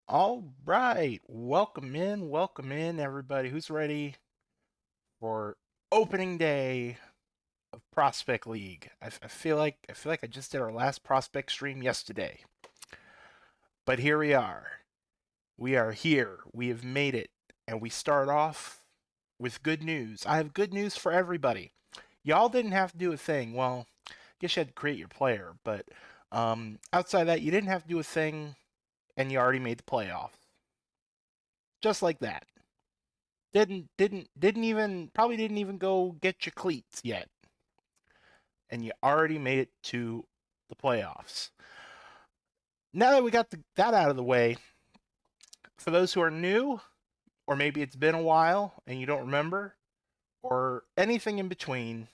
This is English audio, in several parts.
All right, welcome in, everybody who's ready for opening day of Prospect League. I feel like I just did our last prospect stream yesterday, but here we are. We are here. We have made it, and we start off with good news. I have good news for everybody. Y'all didn't have to do a thing. Well, I guess you had to create your player, but outside that, you didn't have to do a thing, and you already made the playoffs, just like that. Didn't even go get your cleats yet, and you already made it to the playoffs. Now that we got that out of the way, for those who are new, or maybe it's been a while and you don't remember, or anything in between,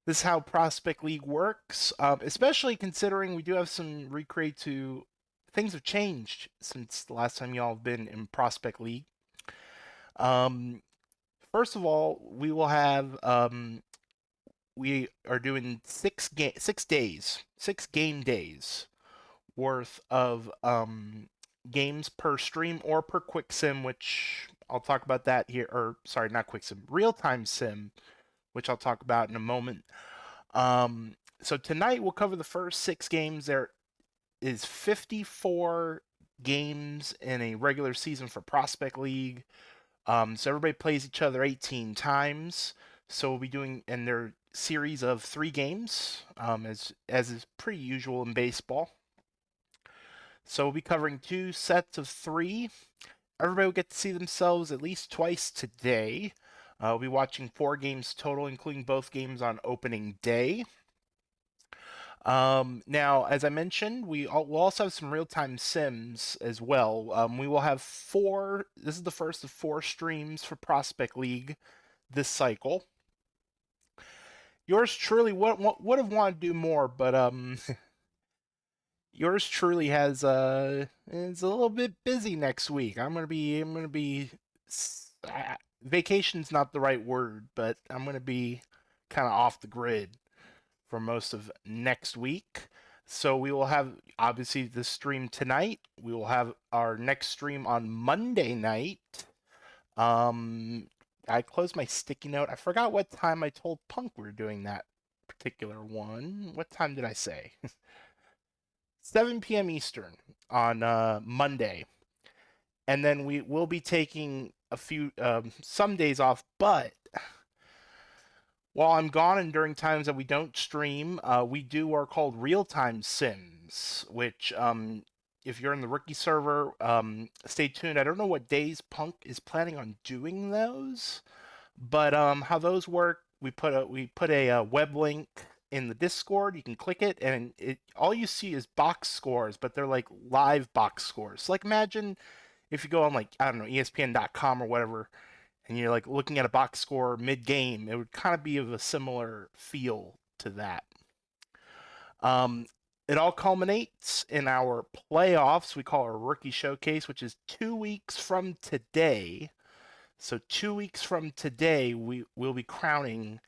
this is how Prospect League works. Especially considering we do have some recreate to things have changed since the last time y'all have been in Prospect League. Um, First of all, we are doing 6 days, 6 game days worth of games per stream or per quick sim, which I'll talk about that here. Or sorry, not quick sim, real time sim, which I'll talk about in a moment. So tonight we'll cover the first 6 games. There is 54 games in a regular season for Prospect League. So everybody plays each other 18 times. So we'll be doing, and they're series of 3 games, as is pretty usual in baseball. So we'll be covering 2 sets of 3. Everybody will get to see themselves at least twice today. We'll be watching 4 games total, including both games on opening day. Now, as I mentioned, we'll also have some real-time sims as well. We will have 4. This is the first of 4 streams for Prospect League this cycle. Yours truly would have wanted to do more, but yours truly has is a little bit busy next week. I'm gonna be vacation's not the right word, but I'm gonna be kind of off the grid for most of next week. So we will have obviously the stream tonight. We will have our next stream on Monday night. Um, I closed my sticky note. I forgot what time I told Punk we were doing that particular one. What time did I say? 7 p.m. Eastern on Monday. And then we will be taking some days off, but while I'm gone and during times that we don't stream, we do are called real-time sims, which if you're in the rookie server, stay tuned. I don't know what days Punk is planning on doing those, but how those work, we put a web link in the Discord. You can click it, and all you see is box scores, but they're like live box scores. So like imagine if you go on like I don't know ESPN.com or whatever, and you're like looking at a box score mid game, it would kind of be of a similar feel to that. Um, it all culminates in our playoffs. We call our rookie showcase, which is 2 weeks from today. So 2 weeks from today, we will be crowning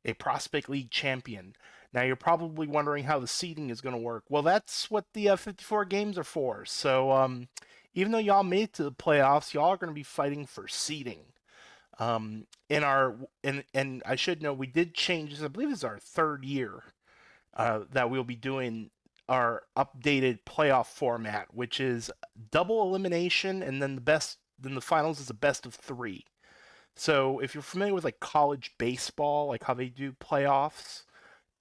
a Prospect League champion. Now you're probably wondering how the seeding is going to work. Well, that's what the 54 games are for. So even though y'all made it to the playoffs, y'all are going to be fighting for seeding. In our and I should know we did change this. I believe this is our third year that we'll be doing our updated playoff format, which is double elimination, and then the finals is a best of 3. So if you're familiar with like college baseball, like how they do playoffs,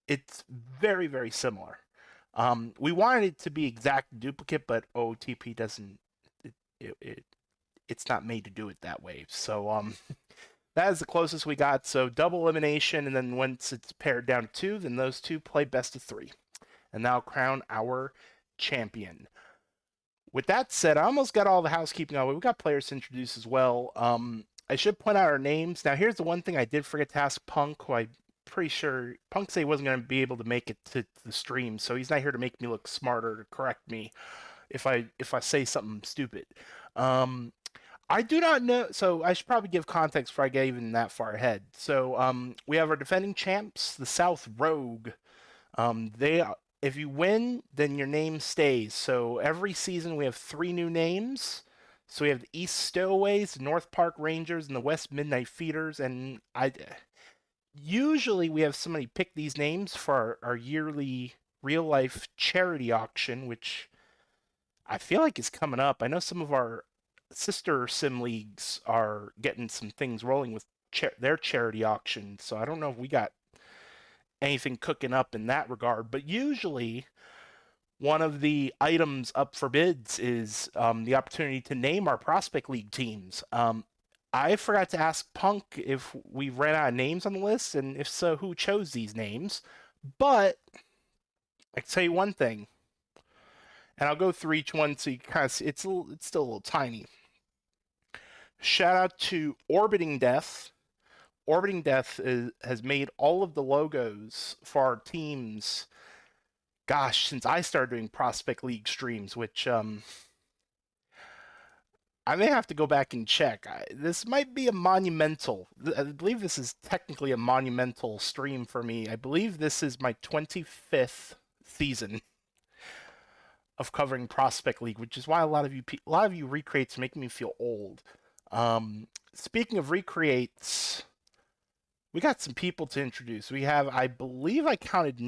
it's very very similar. We wanted it to be exact duplicate, but OTP doesn't. It, it it's not made to do it that way. So that is the closest we got. So double elimination, and then once it's pared down to 2, then those 2 play best of 3, and now crown our champion. With that said, I almost got all the housekeeping out. We got players to introduce as well. I should point out our names. Now, here's the one thing I did forget to ask Punk, who I'm pretty sure Punk said he wasn't going to be able to make it to the stream, so he's not here to make me look smarter to correct me if I say something stupid. Um, I do not know. So I should probably give context before I get even that far ahead. So we have our defending champs, the South Rogue. They If you win, then your name stays. So every season we have 3 new names. So we have the East Stowaways, North Park Rangers, and the West Midnight Feeders. And I usually we have somebody pick these names for our yearly real life charity auction, which I feel like is coming up. I know some of our sister sim leagues are getting some things rolling with their charity auction. So I don't know if we got anything cooking up in that regard. But usually, one of the items up for bids is the opportunity to name our prospect league teams. I forgot to ask Punk if we ran out of names on the list, and if so, who chose these names. But I can tell you one thing, and I'll go through each one so you kind of see it's still a little tiny. Shout out to Orbiting Death. Orbiting Death has made all of the logos for our teams. Gosh, since I started doing Prospect League streams, which I may have to go back and check. This might be a monumental. I believe this is technically a monumental stream for me. I believe this is my 25th season of covering Prospect League, which is why a lot of you recreates make me feel old. Speaking of recreates, we got some people to introduce. We have, I believe I counted 8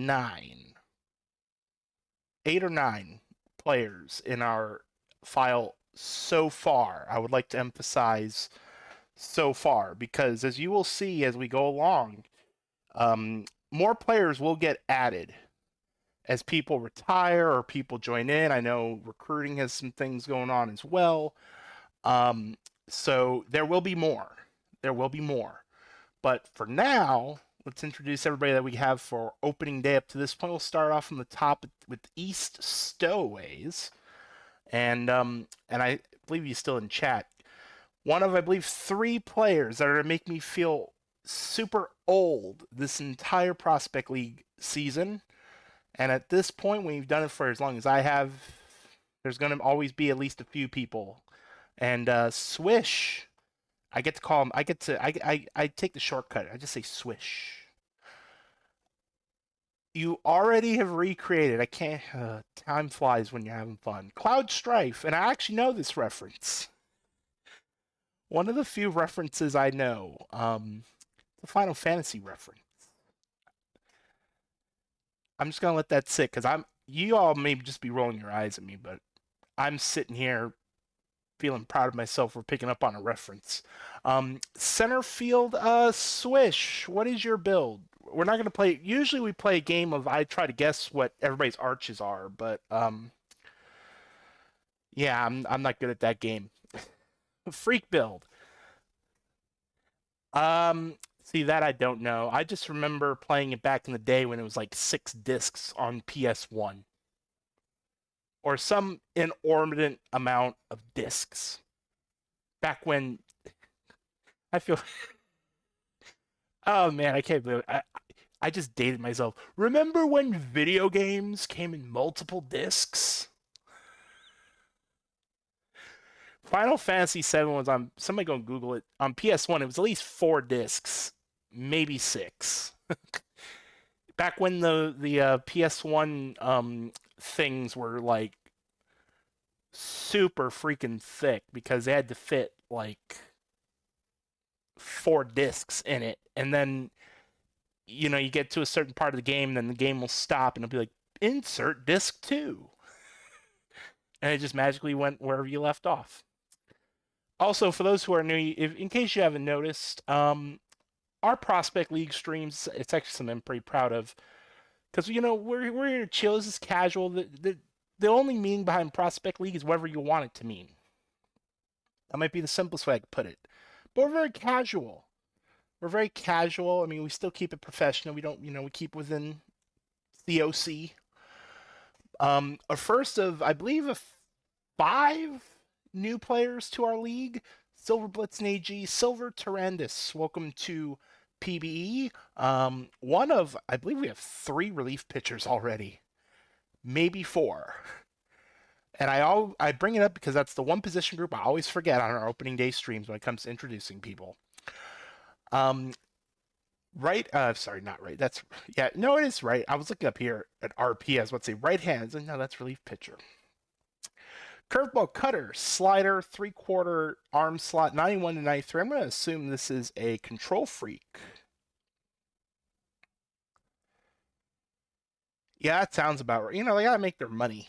or 9 players in our file so far. I would like to emphasize so far, because as you will see as we go along, more players will get added as people retire or people join in. I know recruiting has some things going on as well. So there will be more. There will be more. But for now, let's introduce everybody that we have for opening day up to this point. We'll start off from the top with East Stowaways. And I believe he's still in chat. One of, I believe, 3 players that are going to make me feel super old this entire Prospect League season. And at this point, when you've done it for as long as I have, there's going to always be at least a few people. And Swish, I get to call him. I take the shortcut. I just say Swish. You already have recreated. I can't. Time flies when you're having fun. Cloud Strife, and I actually know this reference. One of the few references I know. The Final Fantasy reference. I'm just gonna let that sit because you all may just be rolling your eyes at me, but I'm sitting here feeling proud of myself for picking up on a reference. Center field, Swish, what is your build? We're not gonna play. Usually we play a game of I try to guess what everybody's arches are, but yeah, I'm not good at that game. Freak build. See that I don't know. I just remember playing it back in the day when it was like 6 discs on PS1. Or some inordinate amount of discs. Back when I feel oh man, I can't believe it. I just dated myself. Remember when video games came in multiple discs? Final Fantasy VII was on. Somebody go Google it. On PS1, it was at least 4 discs, maybe 6. Back when the PS1 things were like super freaking thick because they had to fit like 4 discs in it, and then you get to a certain part of the game, then the game will stop and it'll be like insert disc 2, and it just magically went wherever you left off. Also, for those who are new, in case you haven't noticed, our Prospect League streams, it's actually something I'm pretty proud of, because we're here to chill. This is casual. The only meaning behind Prospect League is whatever you want it to mean. That might be the simplest way I could put it. But we're very casual. We're very casual. I mean, we still keep it professional. We don't, we keep within the OC. A first of, I believe, 5 new players to our league. Silver Blitzen AG, Silver Tyrandus. Welcome to PBE. One of, I believe we have 3 relief pitchers already. Maybe 4. And I bring it up because that's the one position group I always forget on our opening day streams when it comes to introducing people. Right, sorry, not right. That's yeah, no, it is right. I was looking up here at RP. I was about to say right hands, and no, that's relief pitcher. Curveball cutter, slider, three-quarter arm slot, 91 to 93. I'm going to assume this is a control freak. Yeah, that sounds about right. You know, they gotta make their money.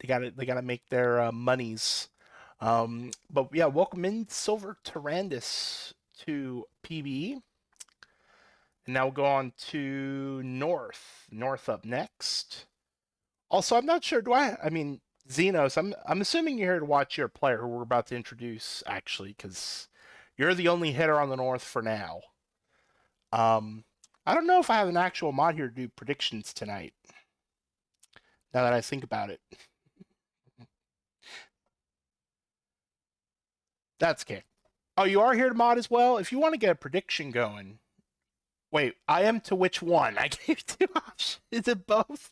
They gotta make their monies. But yeah, welcome in Silver Tyrandus to PBE. And now we'll go on to North. North up next. Also, I'm not sure. I mean, Xenos. I'm assuming you're here to watch your player who we're about to introduce, actually, because you're the only hitter on the North for now. Um, I don't know if I have an actual mod here to do predictions tonight. Now that I think about it, that's okay. Oh, you are here to mod as well. If you want to get a prediction going, wait, I am to which one? I gave two options. Is it both?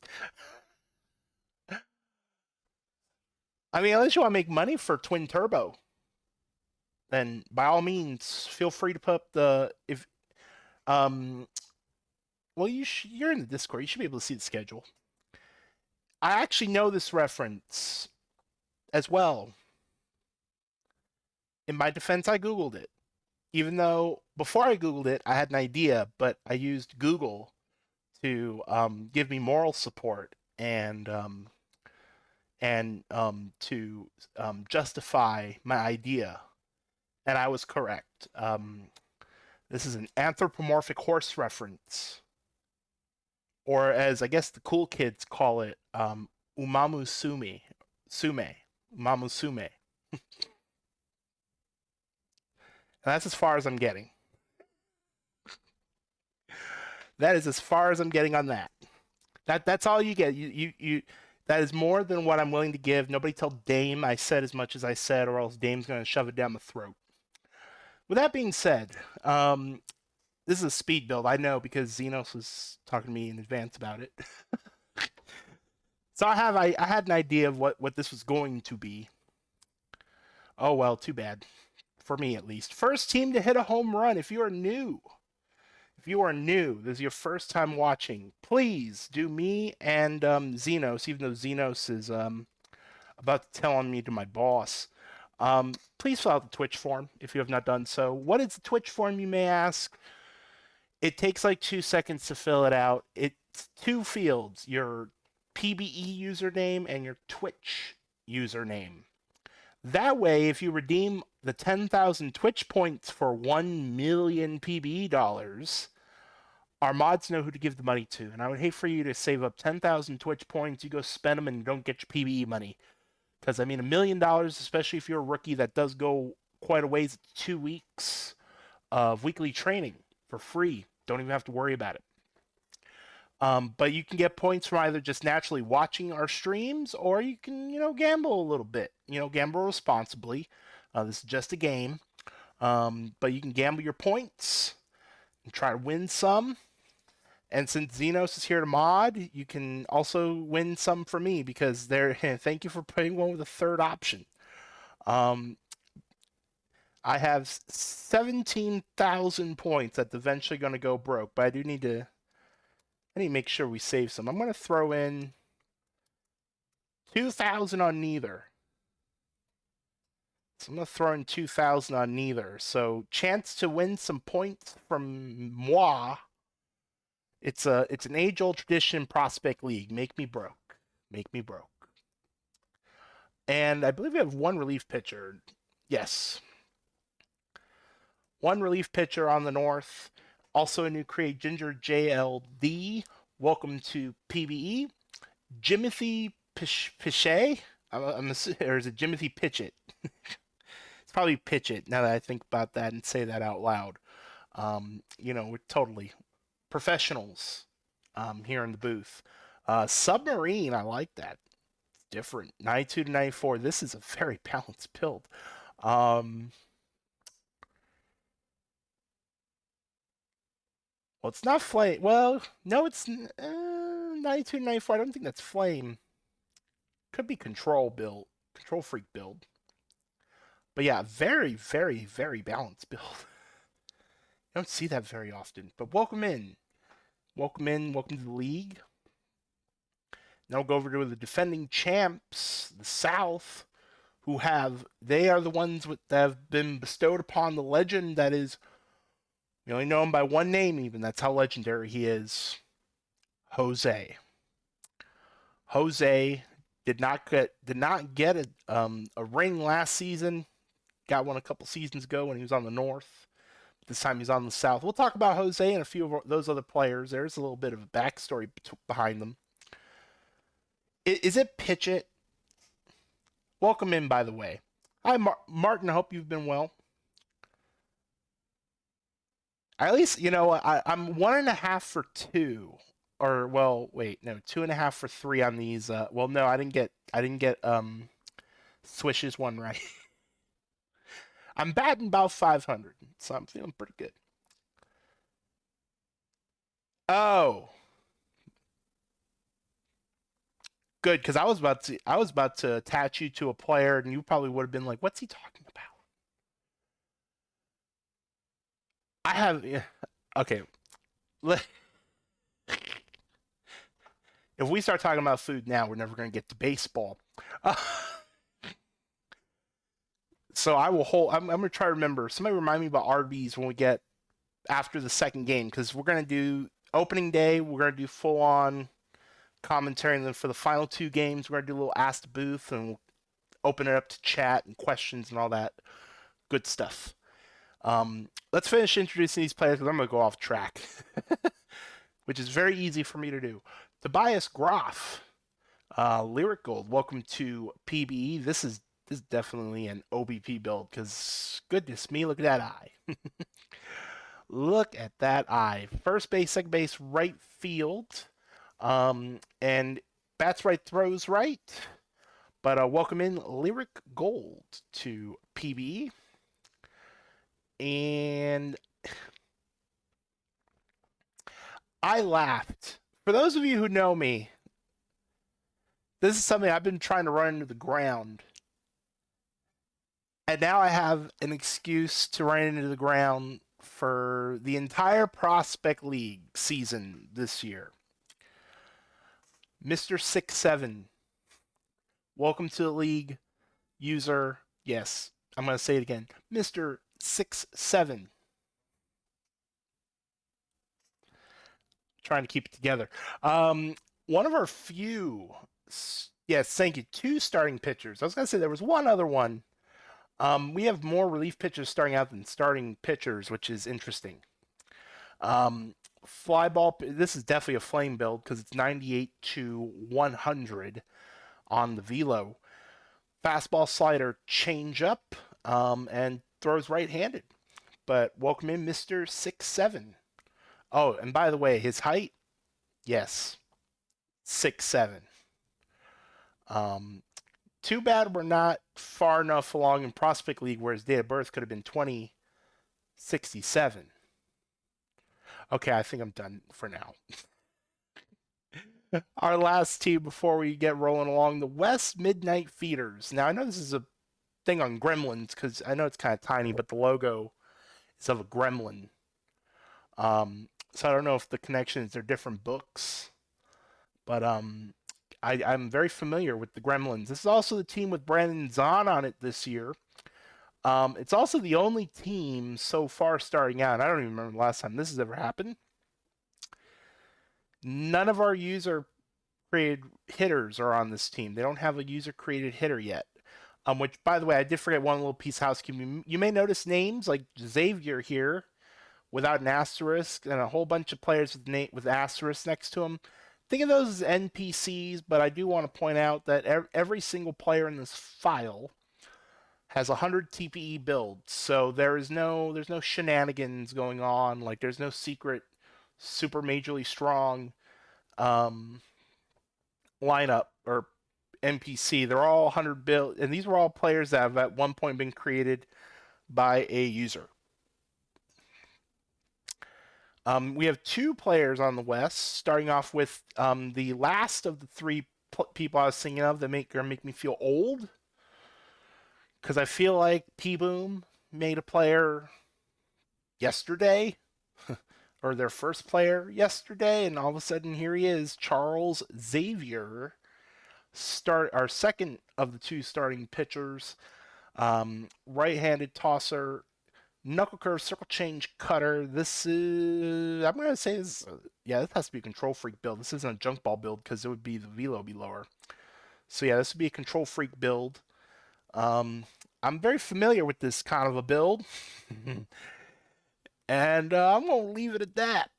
I mean, unless you want to make money for Twin Turbo, then by all means, feel free to put up the if um. Well, you're in the Discord. You should be able to see the schedule. I actually know this reference as well. In my defense, I Googled it. Even though before I Googled it, I had an idea, but I used Google to give me moral support and to justify my idea, and I was correct. This is an anthropomorphic horse reference, or as I guess the cool kids call it, umamu sume, umamu sume. And that's as far as I'm getting. That is as far as I'm getting on that. That's all you get. You that is more than what I'm willing to give. Nobody tell Dame I said as much as I said, or else Dame's gonna shove it down the throat. With that being said, this is a speed build. I know because Xenos was talking to me in advance about it. So I had an idea of what this was going to be. Oh well, too bad. For me at least. First team to hit a home run. If you are new, this is your first time watching, please do me and Xenos, even though Xenos is about to tell on me to my boss. Please fill out the Twitch form if you have not done so. What is the Twitch form, you may ask? It takes like 2 seconds to fill it out. It's two fields, your PBE username and your Twitch username. That way, if you redeem the 10,000 Twitch points for 1 million PBE dollars, our mods know who to give the money to. And I would hate for you to save up 10,000 Twitch points, you go spend them and you don't get your PBE money. Because, I mean, $1 million, especially if you're a rookie, that does go quite a ways. 2 weeks of weekly training for free. Don't even have to worry about it. But you can get points from either just naturally watching our streams, or you can, gamble a little bit. Gamble responsibly. This is just a game. But you can gamble your points and try to win some. And since Xenos is here to mod, you can also win some for me because they're thank you for putting one with a third option. I have 17,000 points that's eventually going to go broke, but I need to make sure we save some. I'm going to throw in 2,000 on neither. So I'm going to throw in 2,000 on neither. So chance to win some points from moi. It's an age-old tradition prospect league. Make me broke. Make me broke. And I believe we have one relief pitcher. Yes. One relief pitcher on the North. Also a new create, Ginger JLD. Welcome to PBE. Jimothy Pichet? Or is it Jimothy Pitchett? It's probably Pitchett now that I think about that and say that out loud. We're totally professionals here in the booth. Submarine, I like that. It's different. 92 to 94. This is a very balanced build. Well, it's not flame. Well, no, it's 92 to 94. I don't think that's flame. Could be control freak build. But yeah, very, very, very balanced build. You don't see that very often. But welcome in. Welcome in. Welcome to the league. Now we'll go over to the defending champs, the South, they are the ones that have been bestowed upon the legend that is, we only know him by one name even. That's how legendary he is. Jose. Jose did not get a ring last season. Got one a couple seasons ago when he was on the North. This time he's on the South. We'll talk about Jose and a few of those other players. There's a little bit of a backstory behind them. Is it Pitch It? Welcome in, by the way. Hi, Martin. I hope you've been well. At least I'm 1.5 for 2, or well, wait, no, 2.5 for 3 on these. Well, no, I didn't get Swish's one right. I'm batting about 500, so I'm feeling pretty good. Oh, good, because I was about to attach you to a player, and you probably would have been like, "What's he talking about?" I have, yeah, okay. If we start talking about food now, we're never going to get to baseball. Uh, so I will hold. I'm going to try to remember. Somebody remind me about RBs when we get after the second game, because we're going to do opening day. We're going to do full on commentary, and then for the final 2 games, we're going to do a little ask the booth, and we'll open it up to chat and questions and all that good stuff. Let's finish introducing these players because I'm going to go off track, which is very easy for me to do. Tobias Groff, Lyric Gold, welcome to PBE. This is definitely an OBP build because goodness me, look at that eye. Look at that eye. First base, second base, right field, and bats right, throws right. But welcome in Lyric Gold to PBE. And I laughed. For those of you who know me, this is something I've been trying to run into the ground. And now I have an excuse to run into the ground for the entire Prospect League season this year. Mr. 67, welcome to the league. User, yes, I'm going to say it again. Mr. 67. Trying to keep it together. One of our few, yes, thank you, 2 starting pitchers. I was going to say there was one other one. We have more relief pitchers starting out than starting pitchers, which is interesting. Fly ball, this is definitely a flame build because it's 98 to 100 on the velo. Fastball, slider, change up, and throws right-handed. But welcome in, Mr. 6'7". Oh, and by the way, his height, yes, 6'7". Too bad we're not far enough along in Prospect League where his date of birth could have been 2067. Okay, I think I'm done for now. Our last team before we get rolling along, the West Midnight Feeders. Now, I know this is a thing on Gremlins because I know it's kind of tiny, but the logo is of a gremlin. So I don't know if the connections are different books, but I'm very familiar with the Gremlins. This is also the team with Brandon Zahn on it this year. It's also the only team so far starting out. I don't even remember the last time this has ever happened. None of our user created hitters are on this team. They don't have a user created hitter yet. Which, by the way, I did forget one little piece of housekeeping. You may notice names like Xavier here without an asterisk, and a whole bunch of players with asterisks next to them. Think of those as NPCs, but I do want to point out that every single player in this file has 100 TPE builds, so there's no shenanigans going on. Like there's no secret super majorly strong um, lineup or NPC. They're all 100 build, and these were all players that have at one point been created by a user. We have 2 players on the West, starting off with the last of the 3 people I was thinking of that make me feel old. Because I feel like P-Boom made a player yesterday, or their first player yesterday, and all of a sudden here he is, Charles Xavier, start our second of the two starting pitchers, right-handed tosser, knuckle curve, circle change, cutter. This is, I'm gonna say this. Yeah, this has to be a control freak build. This isn't a junk ball build because it would be the velo would be lower. So yeah, this would be a control freak build. Um, I'm very familiar with this kind of a build, and I'm gonna leave it at that.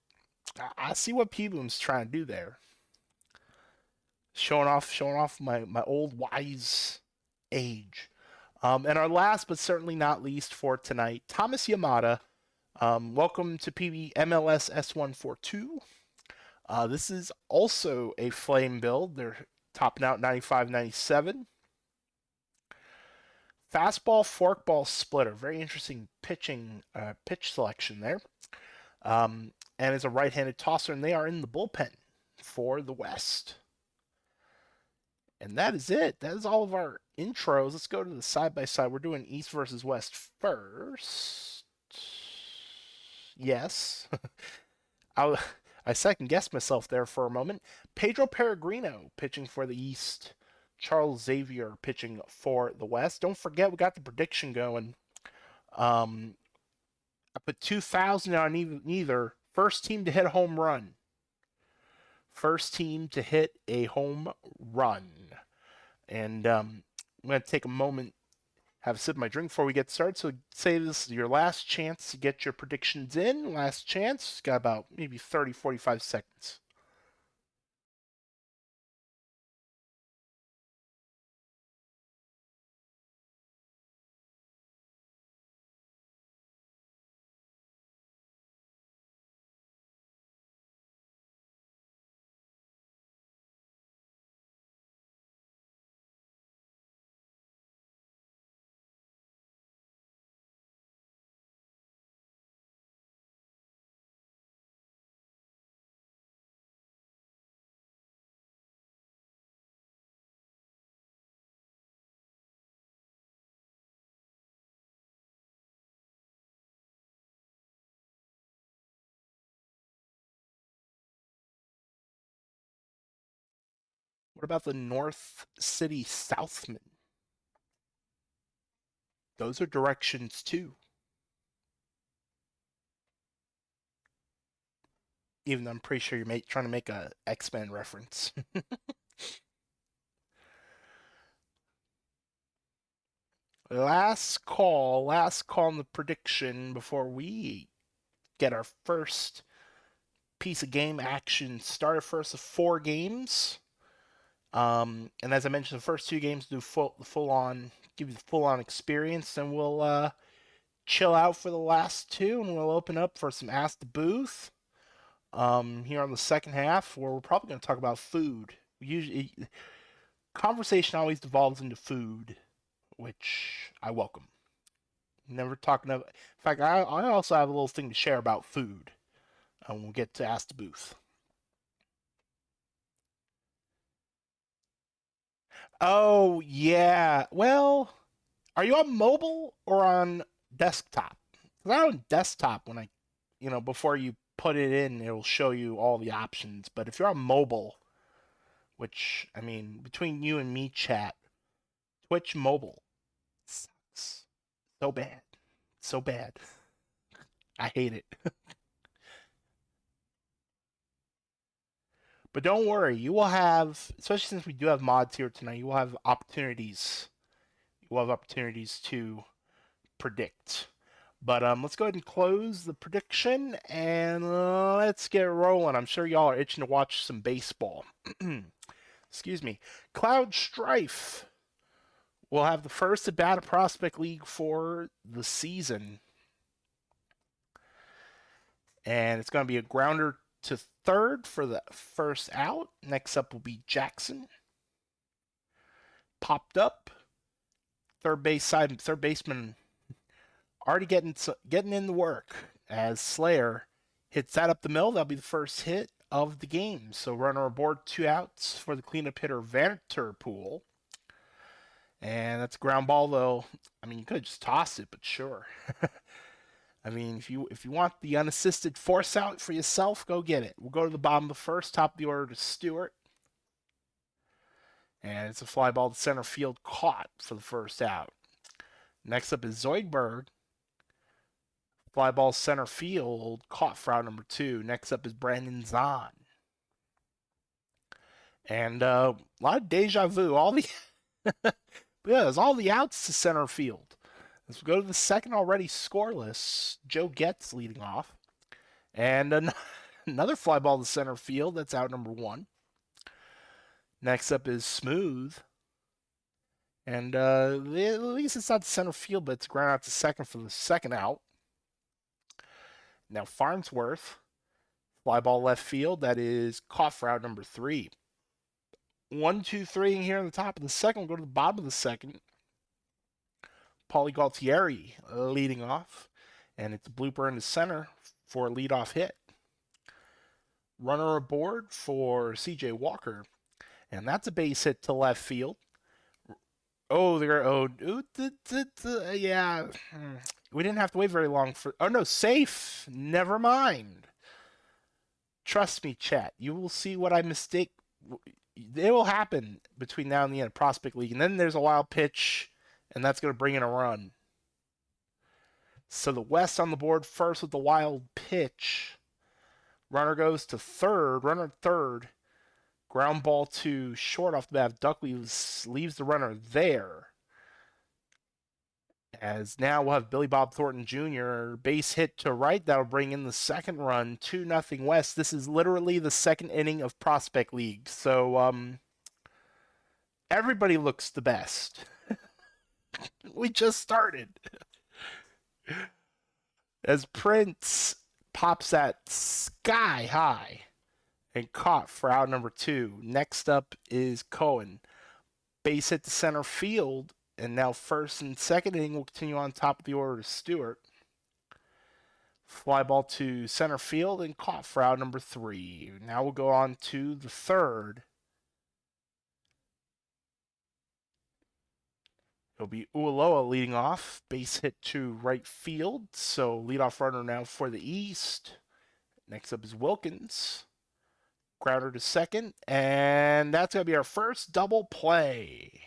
I see what Pebum's trying to do there, showing off my old wise age. And our last but certainly not least for tonight, Thomas Yamada. Welcome to PB MLS S142. This is also a flame build. They're topping out 95-97. Fastball, forkball splitter. Very interesting pitch selection there. And is a right-handed tosser, and they are in the bullpen for the West. And that is it. That is all of our intros. Let's go to the side-by-side. We're doing East versus West first. Yes. I second-guessed myself there for a moment. Pedro Peregrino pitching for the East. Charles Xavier pitching for the West. Don't forget, we got the prediction going. I put 2,000 on either. First team to hit a home run. First team to hit a home run. And I'm going to take a moment, have a sip of my drink before we get started. So say this is your last chance to get your predictions in. Last chance. Got about maybe 30, 45 seconds. What about the North City Southmen? Those are directions too. Even though I'm pretty sure you're trying to make a X-Men reference. Last call on the prediction before we get our first piece of game action started. First of 4 games. And as I mentioned, the first 2 games do full on, give you the full on experience, and we'll chill out for the last 2, and we'll open up for some Ask the Booth. Here on the second half, where we're probably going to talk about food. Usually, conversation always devolves into food, which I welcome. Never talking about. In fact, I also have a little thing to share about food. And we'll get to Ask the Booth. Oh yeah. Well, are you on mobile or on desktop? Because I'm on desktop when before you put it in, it'll show you all the options. But if you're on mobile, which I mean, between you and me, chat, Twitch mobile sucks so bad, so bad. I hate it. But don't worry, you will have, especially since we do have mods here tonight, you will have opportunities. You will have opportunities to predict. But let's go ahead and close the prediction and let's get rolling. I'm sure y'all are itching to watch some baseball. Excuse me. Cloud Strife will have the first at bat of Prospect League for the season. And it's going to be a grounder to third for the first out. Next up will be Jackson. Popped up. Third baseman already getting in the work as Slayer hits that up the middle. That'll be the first hit of the game. So runner aboard, 2 outs for the cleanup hitter Vanterpool. And that's a ground ball, though. I mean, you could just toss it, but sure. I mean, if you want the unassisted force out for yourself, go get it. We'll go to the bottom of the first, top of the order to Stewart. And it's a fly ball to center field, caught for the first out. Next up is Zoidberg. Fly ball center field, caught for out number 2. Next up is Brandon Zahn. And a lot of deja vu. All the there's all the outs to center field. Let's go to the second, already scoreless. Joe Getz leading off. And another fly ball to center field. That's out number 1. Next up is Smooth. And at least it's not center field, but it's ground out to second for the second out. Now Farnsworth, fly ball left field. That is caught for out number 3. 1, 2, 3 in here on the top of the second. We'll go to the bottom of the second. Paulie Galtieri leading off. And it's a blooper in the center for a leadoff hit. Runner aboard for CJ Walker. And that's a base hit to left field. Yeah. We didn't have to wait very long for... Oh, no, safe. Never mind. Trust me, chat. You will see what I mistake. It will happen between now and the end of Prospect League. And then there's a wild pitch, and that's going to bring in a run. So the West on the board first with the wild pitch. Runner goes to third. Runner at third. Ground ball to short off the bat. Duckley leaves the runner there. As now we'll have Billy Bob Thornton Jr. base hit to right. That'll bring in the second run. 2-0 West. This is literally the second inning of Prospect League. So everybody looks the best. We just started. As Prince pops that sky high and caught for out number 2. Next up is Cohen. Base hit to center field. And now first and second inning will continue on top of the order to Stewart. Fly ball to center field and caught for out number 3. Now we'll go on to the third. It'll be Ualoa leading off. Base hit to right field. So leadoff runner now for the East. Next up is Wilkins. Grounder to second. And that's going to be our first double play.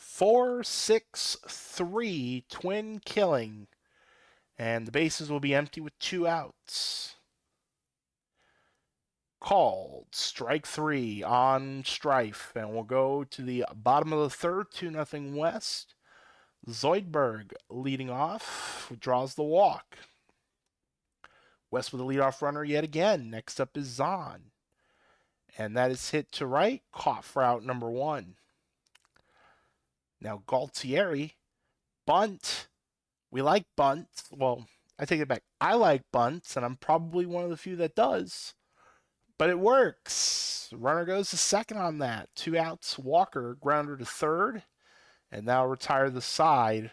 4-6-3 twin killing. And the bases will be empty with 2 outs. Called strike 3 on Strife. And we'll go to the bottom of the third. 2-0 West. Zoidberg leading off. Draws the walk. West with a leadoff runner yet again. Next up is Zahn. And that is hit to right. Caught for out number 1. Now Galtieri, bunt. We like bunts. Well, I take it back. I like bunts, and I'm probably one of the few that does. But it works. Runner goes to second on that. 2 outs. Walker, grounder to third. And now retire the side.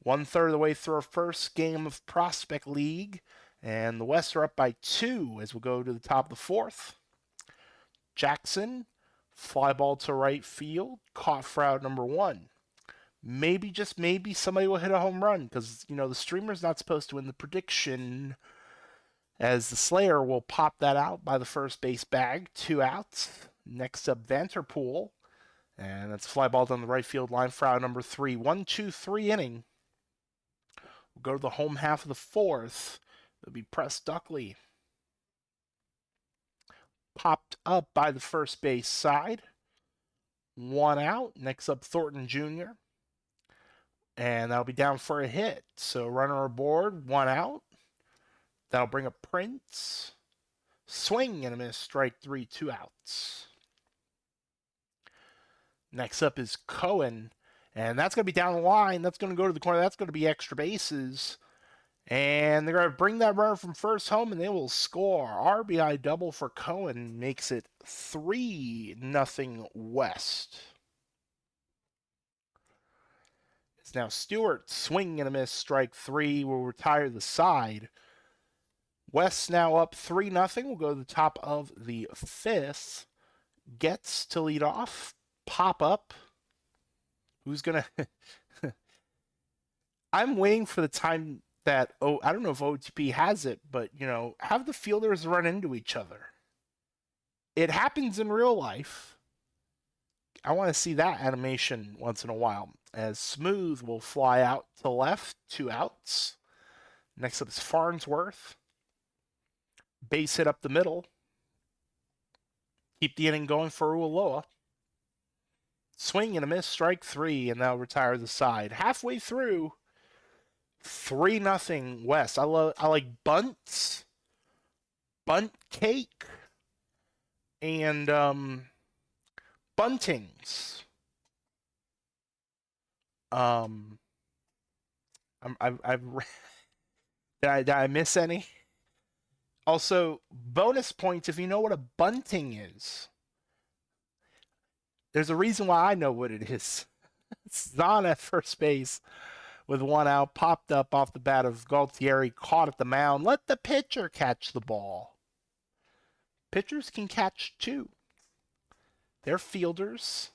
1/3 of the way through our first game of Prospect League. And the West are up by 2 as we'll go to the top of the fourth. Jackson, fly ball to right field. Caught for out number 1. Maybe, just maybe, somebody will hit a home run because, the streamer's not supposed to win the prediction, as the Slayer will pop that out by the first base bag. 2 outs. Next up, Vanterpool. And that's a fly ball down the right field line for out number 3. 1-2-3 inning. We'll go to the home half of the fourth. It'll be Press Duckley. Popped up by the first base side. 1 out. Next up, Thornton Jr. And that'll be down for a hit. So runner aboard, 1 out. That'll bring up Prince. Swing and a miss, strike 3, 2 outs. Next up is Cohen. And that's going to be down the line. That's going to go to the corner. That's going to be extra bases. And they're going to bring that runner from first home, and they will score. RBI double for Cohen makes it 3-0 West. It's now Stewart, swing and a miss, strike 3, will retire the side. West now up 3-0. We'll go to the top of the fifth. Gets to lead off. Pop up. Who's going to... I'm waiting for the time that, oh, I don't know if OTP has it, but have the fielders run into each other. It happens in real life. I want to see that animation once in a while. As Smooth will fly out to left, 2 outs. Next up is Farnsworth. Base hit up the middle. Keep the inning going for Ualoa. Swing and a miss, strike 3, and they'll retire the side. Halfway through, 3-0 West. I like bunts, bunt cake, and buntings. I've did I miss any? Also, bonus points if you know what a bunting is. There's a reason why I know what it is. Zahn at first base with 1 out, popped up off the bat of Galtieri, caught at the mound. Let the pitcher catch the ball. Pitchers can catch too. They're fielders.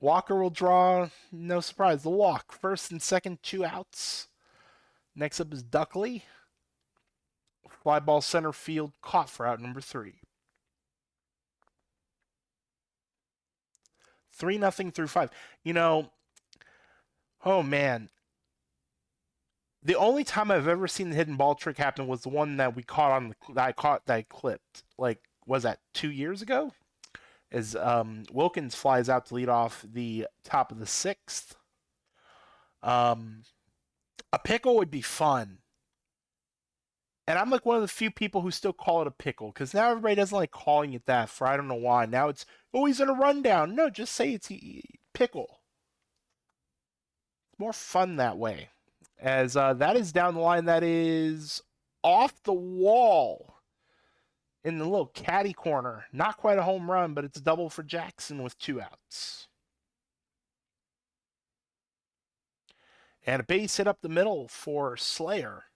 Walker will draw, no surprise, the walk. First and second, 2 outs. Next up is Duckley. Fly ball center field, caught for out number 3. 3-0 through 5. Oh man. The only time I've ever seen the hidden ball trick happen was the one that we caught that I clipped. Like, was that 2 years ago? As Wilkins flies out to lead off the top of the 6th. A pickle would be fun. And I'm like one of the few people who still call it a pickle, because now everybody doesn't like calling it that for I don't know why. Now it's, oh, he's in a rundown. No, just say it's pickle. It's more fun that way. As that is down the line, that is off the wall in the little caddy corner. Not quite a home run, but it's a double for Jackson with 2 outs. And a base hit up the middle for Slayer.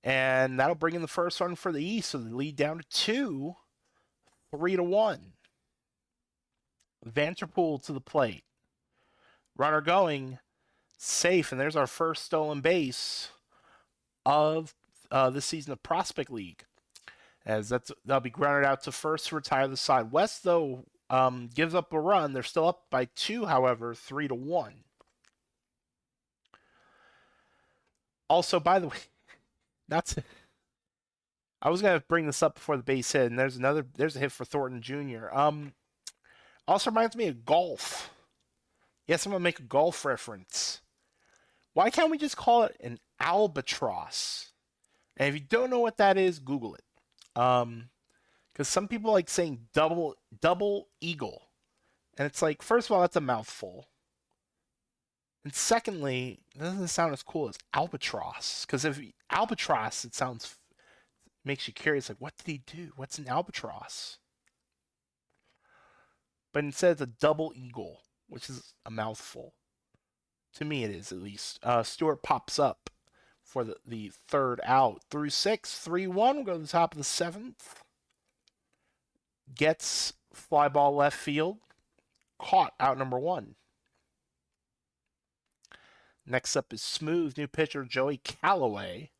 And that'll bring in the first run for the East, so the lead down to 2, 3-1. Vanderpool to the plate. Runner going, safe, and there's our first stolen base of this season of Prospect League. As that'll be grounded out to first to retire the side. West, though, gives up a run. They're still up by 2, however, 3-1. Also, by the way, I was gonna bring this up before the base hit, and there's a hit for Thornton Jr. Also reminds me of golf. Yes, I'm gonna make a golf reference. Why can't we just call it an albatross? And if you don't know what that is, Google it. Because some people like saying double eagle, and it's like, first of all, that's a mouthful. And secondly, it doesn't sound as cool as albatross. Because if albatross, makes you curious. Like, what did he do? What's an albatross? But instead, it's a double eagle, which is a mouthful. To me, it is at least. Stewart pops up for the 3rd out. Through 6, 3-1. We'll go to the top of the 7th. Gets fly ball left field. Caught out number 1. Next up is Smooth, new pitcher Joey Calloway.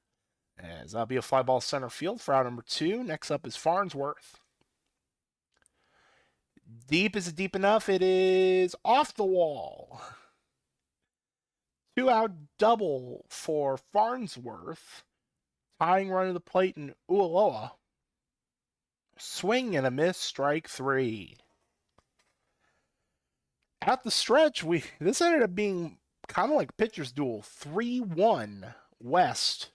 As that'll be a fly ball center field for out number 2. Next up is Farnsworth. Deep, is it deep enough? It is off the wall. 2-out double for Farnsworth. Tying run to the plate in Ualoa. Swing and a miss, strike 3. At the stretch, this ended up being kind of like a pitcher's duel. 3-1 West.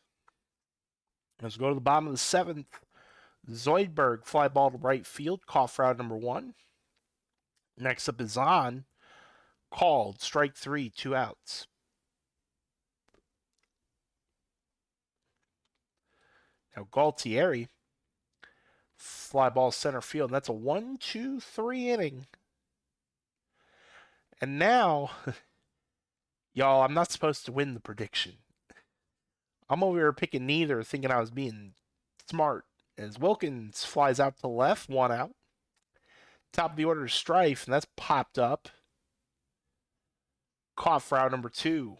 Let's go to the bottom of the 7th. Zoidberg fly ball to right field, caught for out number 1. Next up is Zahn, called, strike 3, 2 outs. Now Galtieri, fly ball center field. And that's a 1-2-3 inning. And now, y'all, I'm not supposed to win the prediction. I'm over here picking neither, thinking I was being smart. As Wilkins flies out to left, 1 out. Top of the order is Strife, and that's popped up. Caught for out number 2.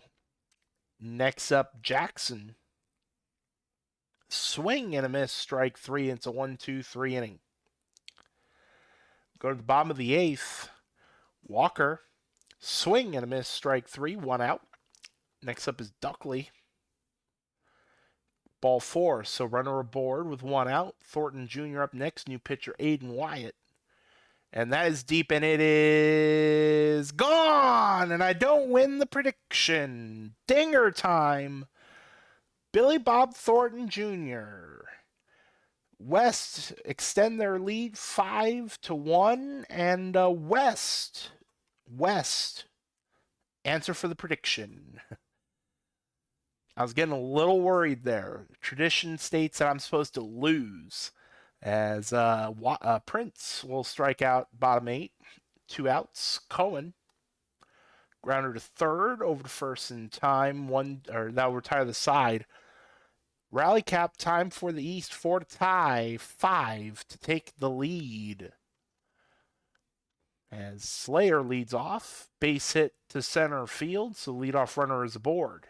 Next up, Jackson. Swing and a miss, strike three. It's a 1-2-3 inning. Go to the bottom of the eighth. Walker. Swing and a miss, strike three, one out. Next up is Duckley. Ball four, so runner aboard with one out. Thornton Jr. up next. New pitcher Aiden Wyatt. And that is deep, and it is gone. And I don't win the prediction. Dinger time. Billy Bob Thornton Jr. West extend their lead 5-1, and West answer for the prediction. I was getting a little worried there. Tradition states that I'm supposed to lose, as Prince will strike out bottom eight, two outs. Cohen grounder to third, over to first in time. That'll retire the side. Rally cap time for the East, 4 to tie, 5 to take the lead. As Slayer leads off, base hit to center field, so leadoff runner is aboard.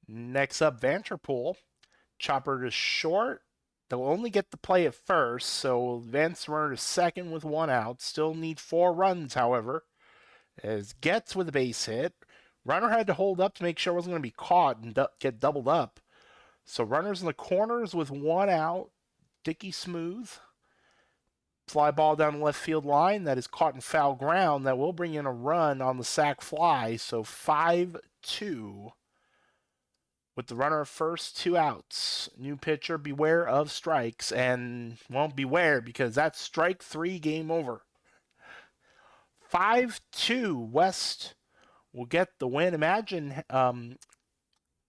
Next up, Vanterpool. Chopper to short. They'll only get the play at first, so advance runner to second with one out. Still need 4 runs, however. As Getz with a base hit. Runner had to hold up to make sure it wasn't going to be caught and get doubled up. So runners in the corners with one out. Dickey Smooth. Fly ball down the left field line that is caught in foul ground. That will bring in a run on the sac fly. So 5-2. With the runner first, 2 outs. New pitcher, beware of strikes. And, well, beware because that's strike 3, game over. 5-2. West will get the win. Imagine a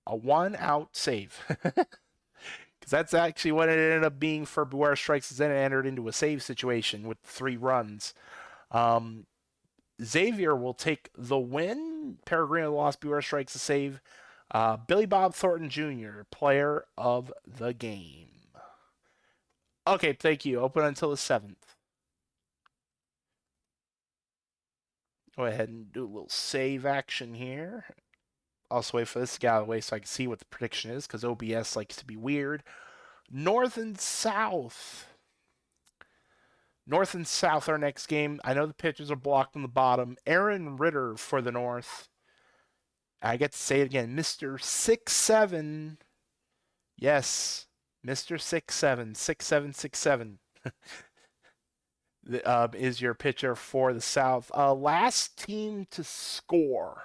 1-out save. Because that's actually what it ended up being for beware of strikes. Then it entered into a save situation with 3 runs. Xavier will take the win. Peregrino lost, beware of strikes, a save. Billy Bob Thornton Jr., player of the game. Okay, thank you. Open until the 7th. Go ahead and do a little save action here. Also wait for this to get out of the way so I can see what the prediction is, because OBS likes to be weird. North and South. North and South, our next game. I know the pitchers are blocked on the bottom. Aaron Ritter for the North. I get to say it again. Mr. 6'7". Yes, Mr. 6'7", 6767 is your pitcher for the South. Last team to score.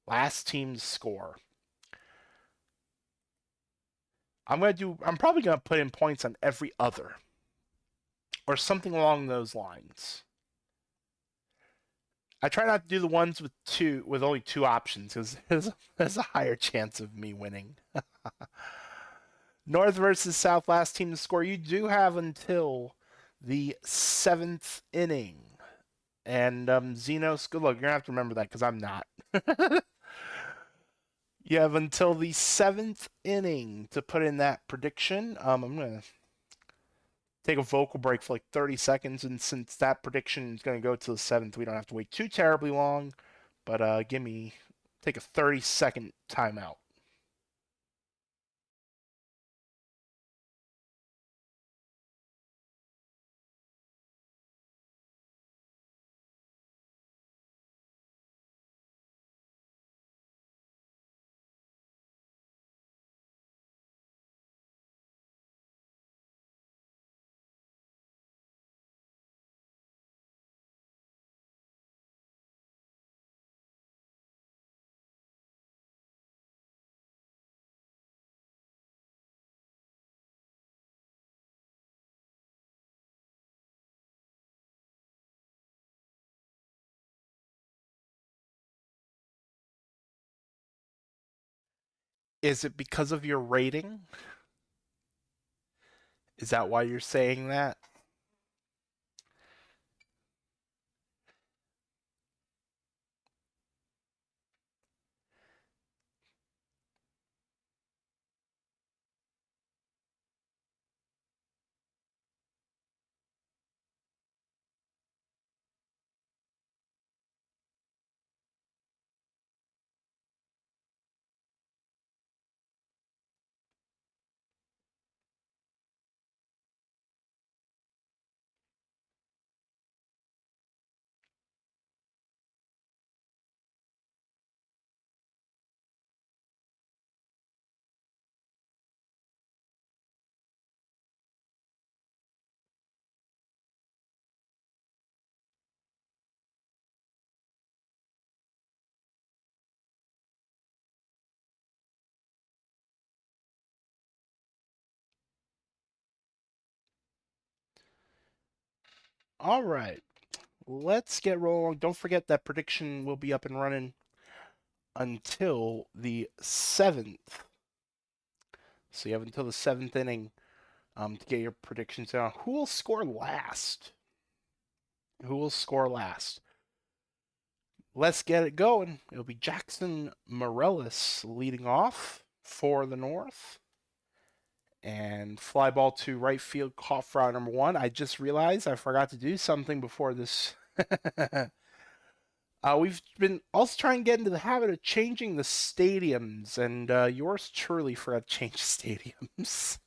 Last team to score. I'm probably gonna put in points on every other, or something along those lines. I try not to do the ones with only 2 options because there's a higher chance of me winning. North versus South, last team to score. You do have until the 7th inning. And Xenos, good luck. You're going to have to remember that because I'm not. You have until the 7th inning to put in that prediction. I'm going to take a vocal break for like 30 seconds. And since that prediction is going to go to the 7th, we don't have to wait too terribly long. But take a 30-second timeout. Is it because of your rating? Is that why you're saying that? All right. Let's get rolling. Don't forget that prediction will be up and running until the 7th. So you have until the 7th inning to get your predictions down. Who will score last? Who will score last? Let's get it going. It'll be Jackson Morellis leading off for the North. And fly ball to right field, caught for out number 1. I just realized I forgot to do something before this. We've been also trying to get into the habit of changing the stadiums, and yours truly forgot to change stadiums.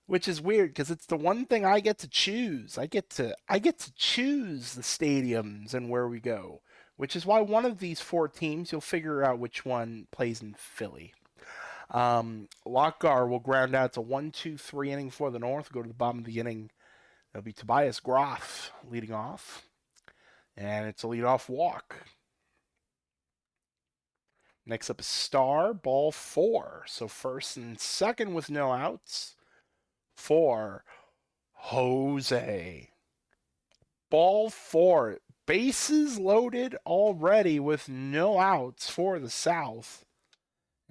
Which is weird because it's the one thing I get to choose. I get to choose the stadiums and where we go, which is why one of these 4 teams you'll figure out which one plays in Philly. Lockgar will ground out to 1-2-3 inning for the North. Go to the bottom of the inning. It'll be Tobias Groff leading off, and it's a leadoff walk. Next up is Star, ball 4. So first and second with no outs for Jose. Ball 4. Bases loaded already with no outs for the South.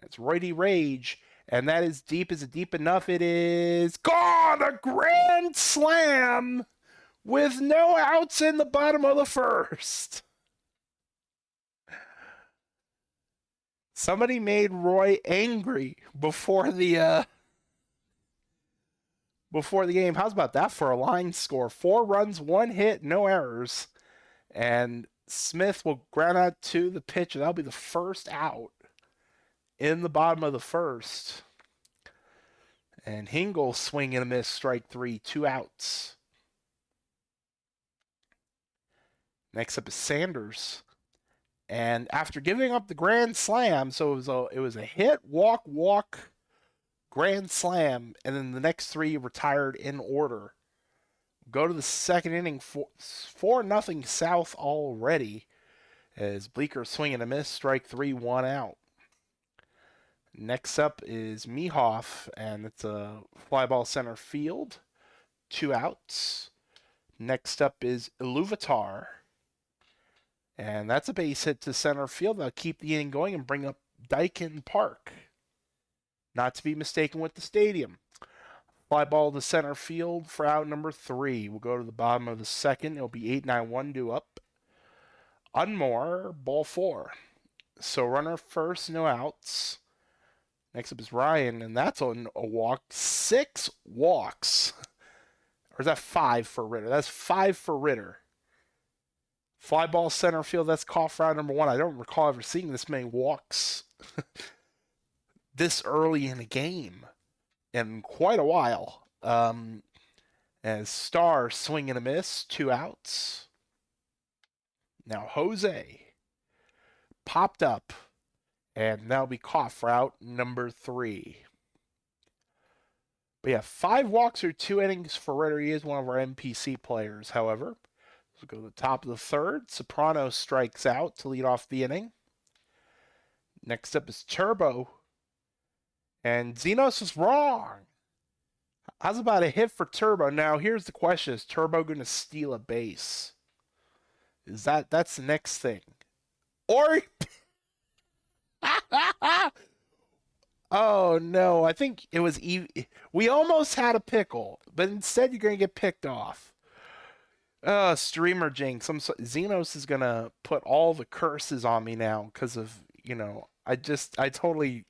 It's Righty Rage, and that is deep. Is it deep enough? It is gone! A grand slam with no outs in the bottom of the first. Somebody made Roy angry before the game. How's about that for a line score? 4 runs, 1 hit, no errors. And Smith will ground out to the pitch, and that'll be the first out in the bottom of the first. And Hingle swing and a miss, strike 3, 2 outs. Next up is Sanders. And after giving up the grand slam, so it was a hit, walk, grand slam, and then the next 3 retired in order. Go to the second inning, 4-0 South already, as Bleeker swing and a miss, strike 3, 1 out. Next up is Mehoff, and it's a fly ball center field, 2 outs. Next up is Iluvatar, and that's a base hit to center field. They'll keep the inning going and bring up Dyken Park, not to be mistaken with the stadium. Fly ball to center field for out number 3. We'll go to the bottom of the second. It'll be 8-9-1 due up. Unmore, ball 4. So runner first, no outs. Next up is Ryan, and that's on a walk. 6 walks. Or is that 5 for Ritter? That's 5 for Ritter. Fly ball center field, that's caught for out number 1. I don't recall ever seeing this many walks this early in a game in quite a while. As Star swing and a miss, 2 outs. Now Jose popped up, and that'll be caught for out number 3. But yeah, 5 walks or 2 innings for Ritter. He is one of our NPC players, however. So go to the top of the third. Soprano strikes out to lead off the inning. Next up is Turbo. And Zenos is wrong. How's about a hit for Turbo? Now, here's the question. Is Turbo going to steal a base? That's the next thing. Or... Oh, no. I think it was... We almost had a pickle, but instead you're going to get picked off. Streamer jinx. Xenos is going to put all the curses on me now because of, I totally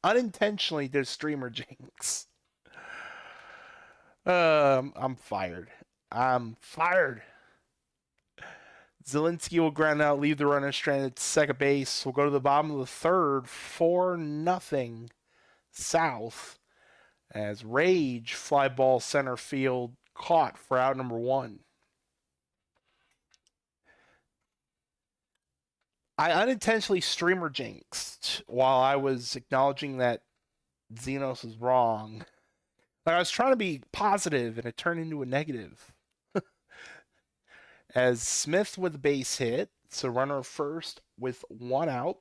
unintentionally did streamer jinx. I'm fired. Zielinski will ground out, leave the runner stranded at second base. We'll go to the bottom of the third, 4-0 South, as Rage fly ball center field caught for out number 1. I unintentionally streamer jinxed while I was acknowledging that Xenos was wrong. Like, I was trying to be positive, and it turned into a negative. As Smith with a base hit, so runner first with 1 out.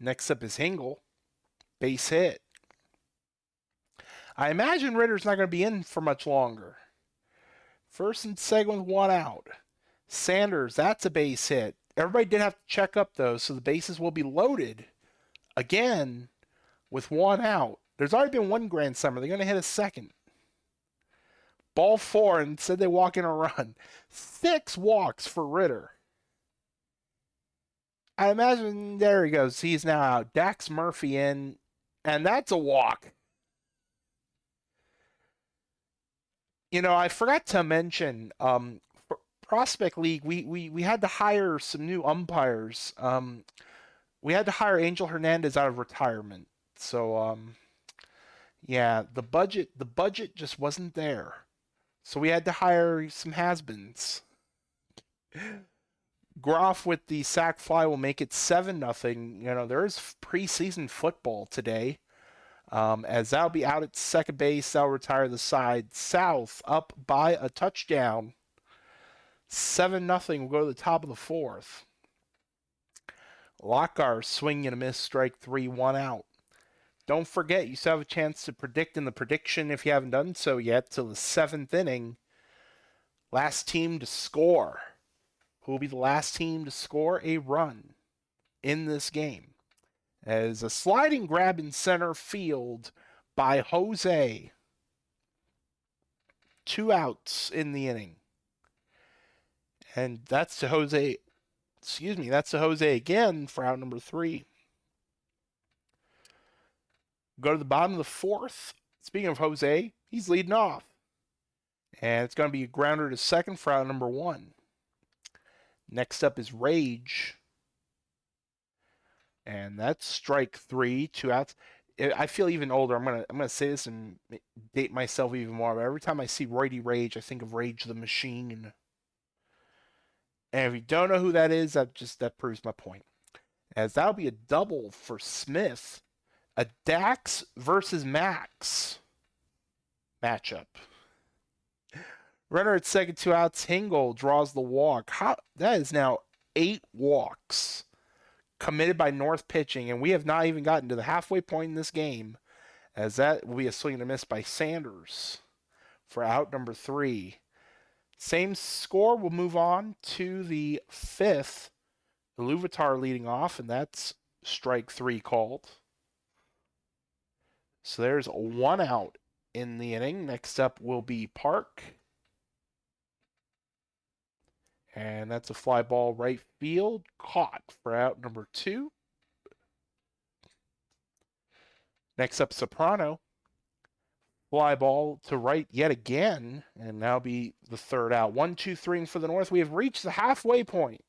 Next up is Hingle, base hit. I imagine Ritter's not going to be in for much longer. First and second with one out. Sanders, that's a base hit. Everybody did have to check up though, so the bases will be loaded again with one out. There's already been one grand slam. They're going to hit a second. Ball four, and said they walk in a run. 6 walks for Ritter. I imagine there he goes. He's now out. Dax Murphy in, and that's a walk. You know, I forgot to mention, for Prospect League, we had to hire some new umpires. We had to hire Angel Hernandez out of retirement. So yeah, the budget just wasn't there. So we had to hire some has-beens. Groff with the sac fly will make it 7-0. You know, there is preseason football today. As that'll be out at second base, that'll retire the side. South up by a touchdown. 7-0. We'll go to the top of the fourth. Lockhart swing and a miss, strike 3, 1 out. Don't forget, you still have a chance to predict in the prediction if you haven't done so yet till the 7th inning. Last team to score. Who will be the last team to score a run in this game? As a sliding grab in center field by Jose. 2 outs in the inning. And that's to Jose. Excuse me, that's to Jose again for out number 3. Go to the bottom of the fourth. Speaking of Jose, he's leading off. And it's going to be a grounder to second for out number 1. Next up is Rage. And that's strike 3, 2 outs. I feel even older. I'm gonna say this and date myself even more. But every time I see Roidy Rage, I think of Rage the Machine. And if you don't know who that is, that proves my point. As that'll be a double for Smith. A Dax versus Max matchup. Runner at second, 2 outs. Hingle draws the walk. That is now 8 walks committed by North pitching, and we have not even gotten to the halfway point in this game, as that will be a swing and a miss by Sanders for out number 3. Same score. We'll move on to the 5th. Iluvatar leading off, and that's strike 3 called. So there's 1 out in the inning. Next up will be Park. And that's a fly ball right field. Caught for out number 2. Next up, Soprano. Fly ball to right yet again. And now be the 3rd out. 1, 2, 3 for the North. We have reached the halfway point.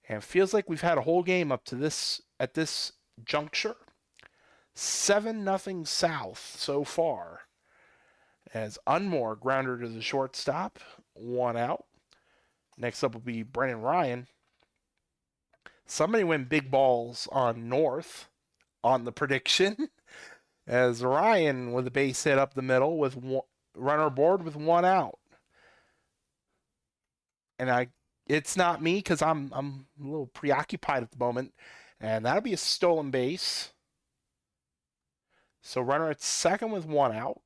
And it feels like we've had a whole game up to this at this juncture. 7-0 South so far. As Unmore grounder to the shortstop. 1 out. Next up will be Brennan Ryan. Somebody went big balls on North on the prediction. As Ryan with a base hit up the middle with runner aboard with 1 out. And it's not me because I'm a little preoccupied at the moment. And that'll be a stolen base. So runner at second with 1 out.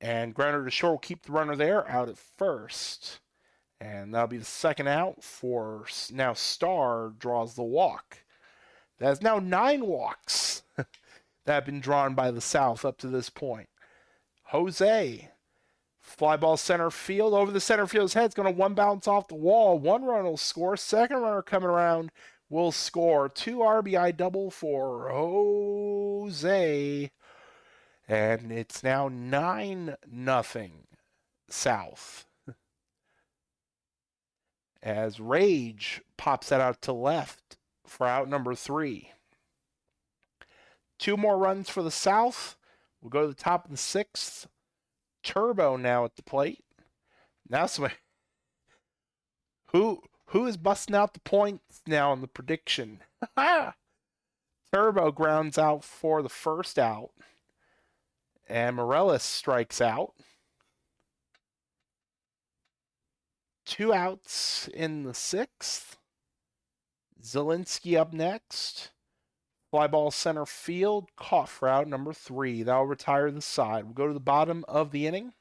And grounder to short will keep the runner there, out at first. And that'll be the 2nd out for now Starr draws the walk. That's now 9 walks that have been drawn by the South up to this point. Jose, fly ball center field, over the center field's head. It's going to 1 bounce off the wall. 1 run will score. 2nd runner coming around will score. 2 RBI double for Jose. And it's now 9-0 South. As Rage pops that out to left for out number 3. 2 more runs for the South. We'll go to the top of the 6th. Turbo now at the plate. Now somebody who is busting out the points now in the prediction. Turbo grounds out for the 1st out. And Morellis strikes out. 2 outs in the 6th. Zielinski up next. Fly ball center field. Caught for out number 3. That'll retire the side. We'll go to the bottom of the inning.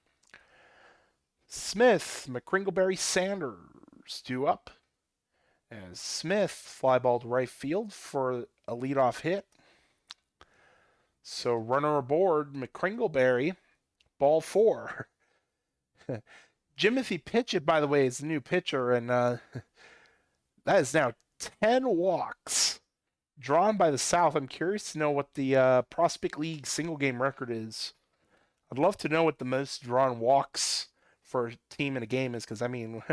Smith, McCringleberry, Sanders due up. As Smith fly ball to right field for a leadoff hit. So runner aboard, McCringleberry, ball four. Jimothy Pitchett, by the way, is the new pitcher, and that is now 10 walks drawn by the South. I'm curious to know what the Prospect League single game record is. I'd love to know what the most drawn walks for a team in a game is, because, I mean,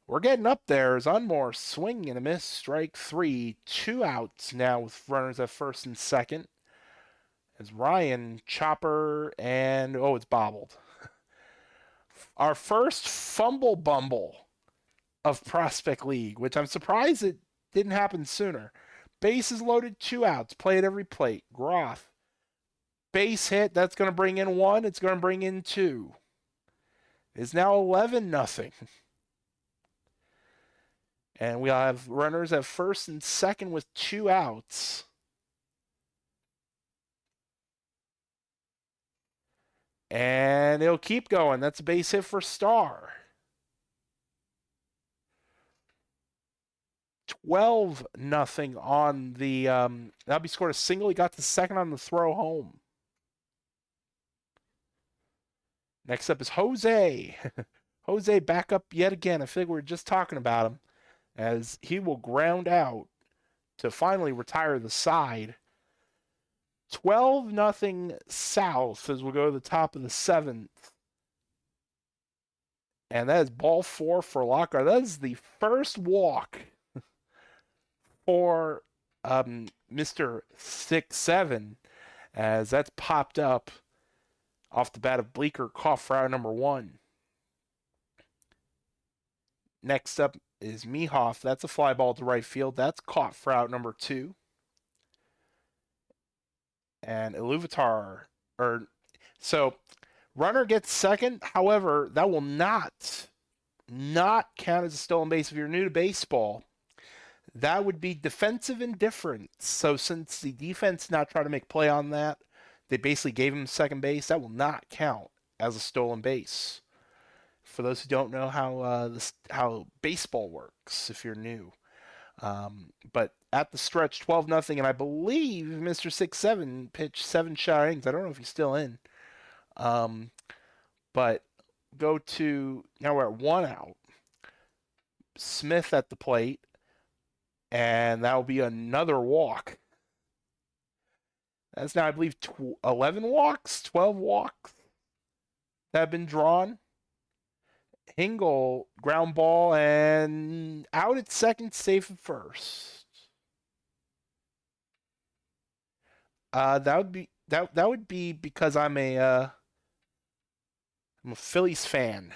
we're getting up there. As Unmore, swing and a miss, strike three. 2 outs now with runners at first and second. As Ryan, chopper, and it's bobbled. Our first fumble bumble of Prospect League, which I'm surprised it didn't happen sooner. Bases loaded, 2 outs, play at every plate. Groff, base hit, that's going to bring in 1, it's going to bring in 2. It's now 11-0. And we'll have runners at first and second with 2 outs. And it'll keep going. That's a base hit for Starr. 12-0 on the Albie scored a single. He got the second on the throw home. Next up is Jose. Jose back up yet again. I feel like we were just talking about him, as he will ground out to finally retire the side. 12-0 South as we'll go to the top of the 7th. And that is ball 4 for Lockhart. That is the first walk for Mr. 6-7, as that's popped up off the bat of Bleecker, caught for out number 1. Next up is Mehoff. That's a fly ball to right field. That's caught for out number 2. And Iluvatar, so runner gets second. However, that will not count as a stolen base if you're new to baseball. That would be defensive indifference. So since the defense not trying to make play on that, they basically gave him second base. That will not count as a stolen base. For those who don't know how baseball works, if you're new. But at the stretch, 12-0, and I believe Mr. 6-7 pitched 7 shy innings. I don't know if he's still in. But go to, now we're at 1 out. Smith at the plate, and that will be another walk. That's now, I believe, 11 walks, 12 walks that have been drawn. Hingle, ground ball, and out at second, safe at first. That would be because I'm a Phillies fan.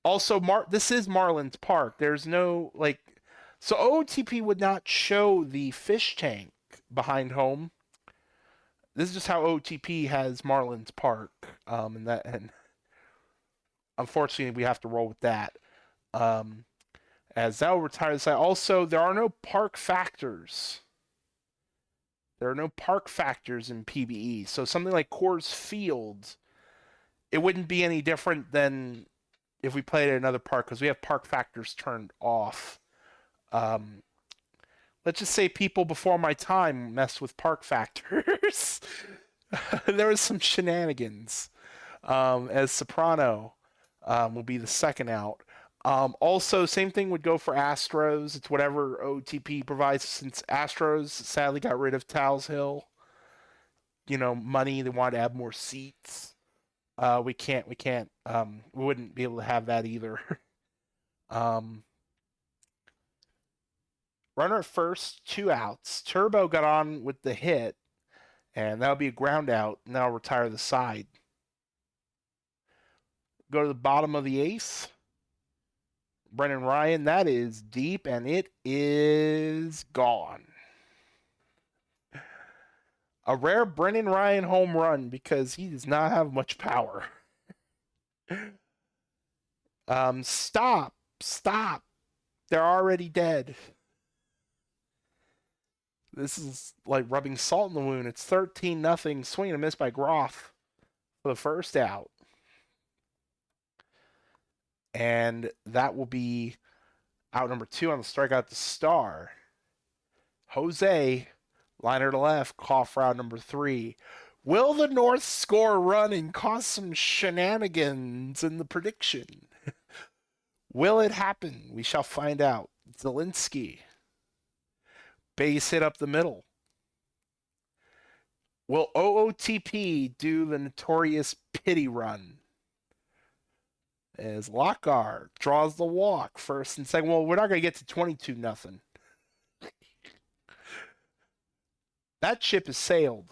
Also, this is Marlins Park. There's no so OTP would not show the fish tank behind home. This is just how OTP has Marlins Park, and unfortunately we have to roll with that. As that will retire the side. Also, there are no park factors. There are no park factors in PBE. So something like Coors Field, it wouldn't be any different than if we played at another park, because we have park factors turned off. Let's just say people before my time messed with park factors. There was some shenanigans. As Soprano will be the second out. Also, same thing would go for Astros. It's whatever OTP provides, since Astros sadly got rid of Towles Hill. Money, they want to add more seats. We wouldn't be able to have that either. Runner at first, 2 outs. Turbo got on with the hit, and that'll be a ground out. Now retire the side. Go to the bottom of the 8th. Brennan Ryan, that is deep, and it is gone. A rare Brennan Ryan home run, because he does not have much power. Stop. They're already dead. This is like rubbing salt in the wound. It's 13-0. Swing and a miss by Groff for the first out. And that will be out number 2 on the strikeout the star. Jose, liner to left, call for out number 3. Will the North score a run and cause some shenanigans in the prediction? Will it happen? We shall find out. Zelensky, base hit up the middle. Will OOTP do the notorious pity run? As Lockhart draws the walk first and second. Well, we're not going to get to 22-0. That ship has sailed.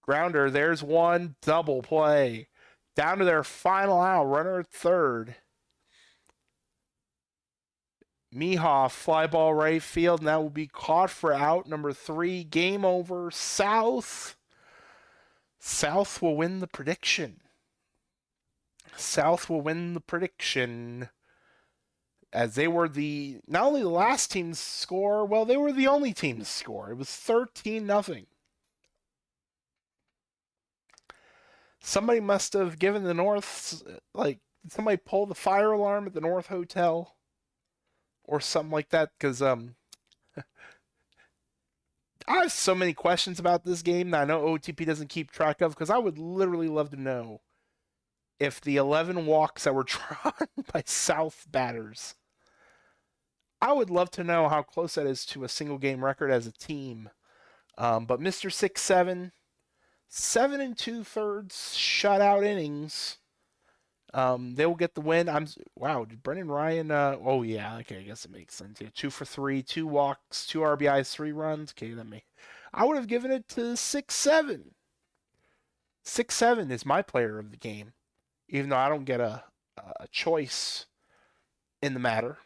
Grounder, there's one. Double play. Down to their final out. Runner at third. Mihoff, fly ball right field, and that will be caught for out number 3. Game over. South. South will win the prediction. South will win the prediction. As they were not only the last team to score, well, they were the only team to score. It was 13-0. Somebody must have given the North, somebody pull the fire alarm at the North Hotel or something like that, because I have so many questions about this game that I know OTP doesn't keep track of, because I would literally love to know if the 11 walks that were drawn by South batters, I would love to know how close that is to a single game record as a team. But Mr. 6-7, 7 2/3 shutout innings. They will get the win. Wow, did Brendan Ryan? Oh yeah, okay, I guess it makes sense. Yeah, 2 for 3, 2 walks, 2 RBIs, 3 runs. Okay, I would have given it to 6-7. 6-7 is my player of the game, even though I don't get a choice in the matter.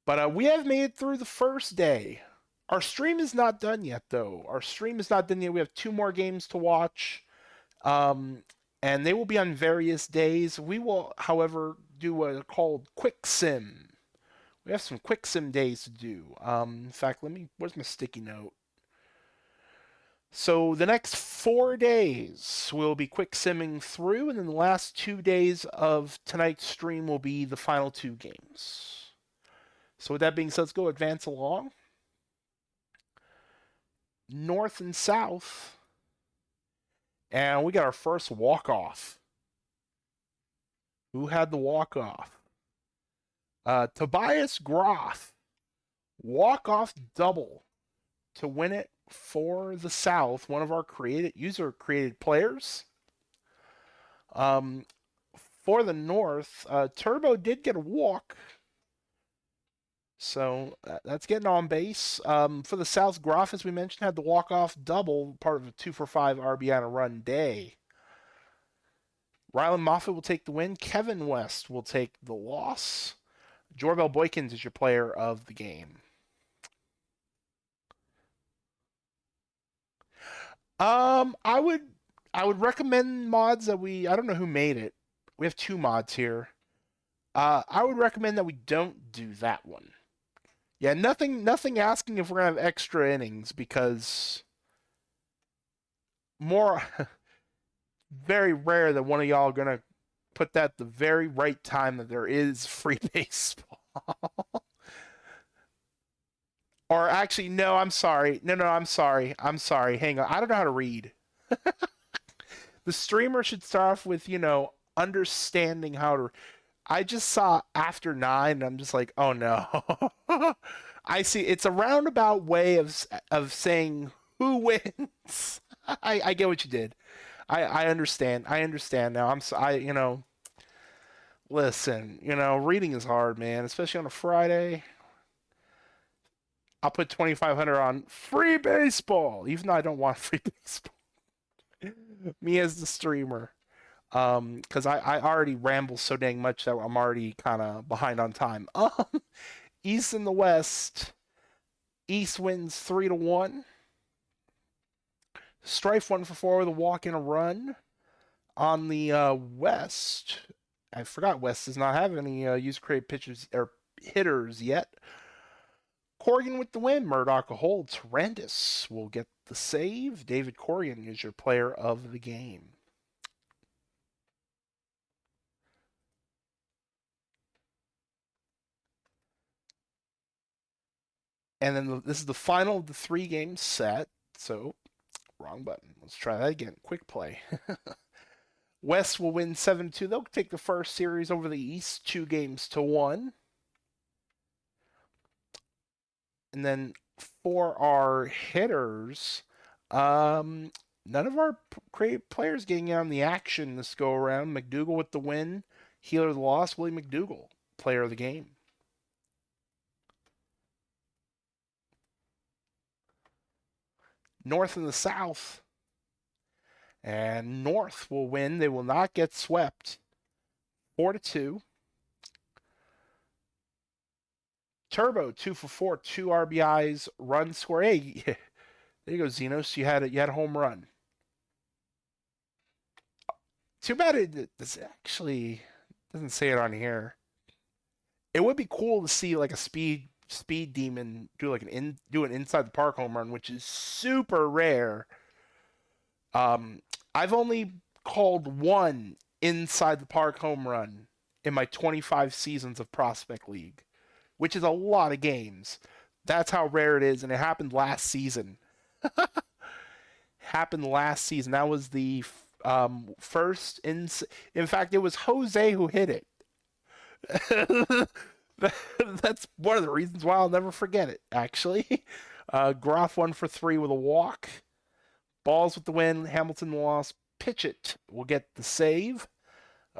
But we have made it through the first day. Our stream is not done yet, though. Our stream is not done yet. We have 2 more games to watch, and they will be on various days. We will, however, do a called Quick Sim. We have some Quick Sim days to do. In fact, where's my sticky note? So the next 4 days we'll be quick simming through, and then the last 2 days of tonight's stream will be the final 2 games. So with that being said, let's go advance along. North and South. And we got our first walk-off. Who had the walk-off? Tobias Groth. Walk-off double to win it for the South. One of our user-created players. For the North, Turbo did get a walk. So that's getting on base. For the South, Groff, as we mentioned, had the walk-off double, part of a 2 for 5 RBI on a run day. Rylan Moffitt will take the win. Kevin West will take the loss. Jorbel Boykins is your player of the game. I would recommend mods that I don't know who made it. We have 2 mods here. I would recommend that we don't do that one. Yeah, nothing asking if we're gonna have extra innings, because very rare that one of y'all are gonna put that the very right time that there is free baseball. Or actually, no, I'm sorry. No, I'm sorry. Hang on. I don't know how to read. The streamer should start off with, understanding how to. I just saw after 9, and I'm just like, oh no. I see. It's a roundabout way of saying who wins. I get what you did. I understand. I understand now. Listen, reading is hard, man, especially on a Friday. I'll put 2,500 on free baseball, even though I don't want free baseball. Me as the streamer. Because I already ramble so dang much that I'm already kind of behind on time. East and the West. East wins 3-1. Strife 1 for 4 with a walk and a run. On the West, I forgot West does not have any user created pitchers or hitters yet. Corrigan with the win. Murdoch a hold. Tarandis will get the save. David Corrigan is your player of the game. And then this is the final of the 3-game set. So, wrong button. Let's try that again. Quick play. West will win 7-2. They'll take the first series over the East 2-1. And then for our hitters, none of our players getting on the action this go around. McDougal with the win. Healer of the loss, Willie McDougal, player of the game. North and the South. And North will win. They will not get swept. 4-2. Turbo 2 for 4, 2 RBIs, run score. Hey, there you go, Zenos. You had a home run. Too bad this actually doesn't say it on here. It would be cool to see like a speed demon do an inside the park home run, which is super rare. I've only called one inside the park home run in my 25 seasons of Prospect League, which is a lot of games. That's how rare it is, and it happened last season. That was the first in fact, it was Jose who hit it. That's one of the reasons why I'll never forget it, actually. Groff 1 for 3 with a walk. Balls with the win. Hamilton lost. Pitch it. We'll get the save.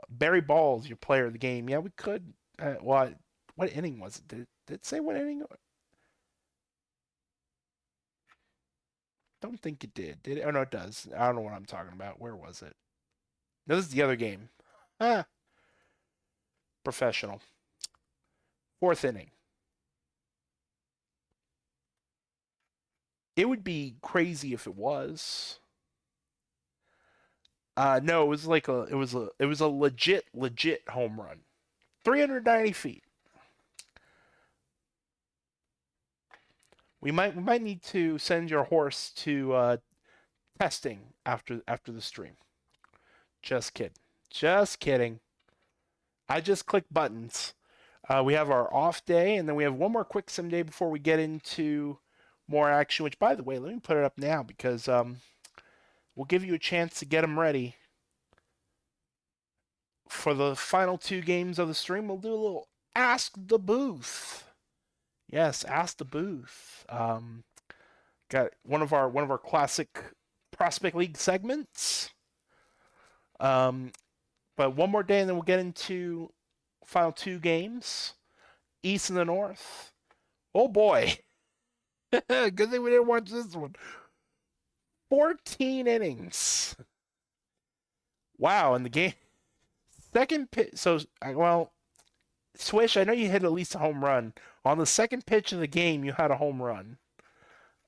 Barry Balls, your player of the game. Yeah, we could. What inning was it? Did it say what inning? Don't think it did. Did it? Oh, no, it does. I don't know what I'm talking about. Where was it? No, this is the other game. Professional. 4th inning. It would be crazy if it was. No, it was like it was a legit home run. 390 feet. We might need to send your horse to testing after the stream. Just kidding. I just click buttons. We have our off day, and then we have one more quick sim day before we get into more action. Which, by the way, let me put it up now because we'll give you a chance to get them ready for the final 2 games of the stream. We'll do a little Ask the Booth. Yes, Ask the Booth. Got one of our classic Prospect League segments. But one more day, and then we'll get into final 2 games. East and the North. Oh boy. Good thing we didn't watch this one. 14 innings. Wow, and the game. Second pitch. So, well, Swish, I know you hit at least a home run. On the second pitch of the game, you had a home run.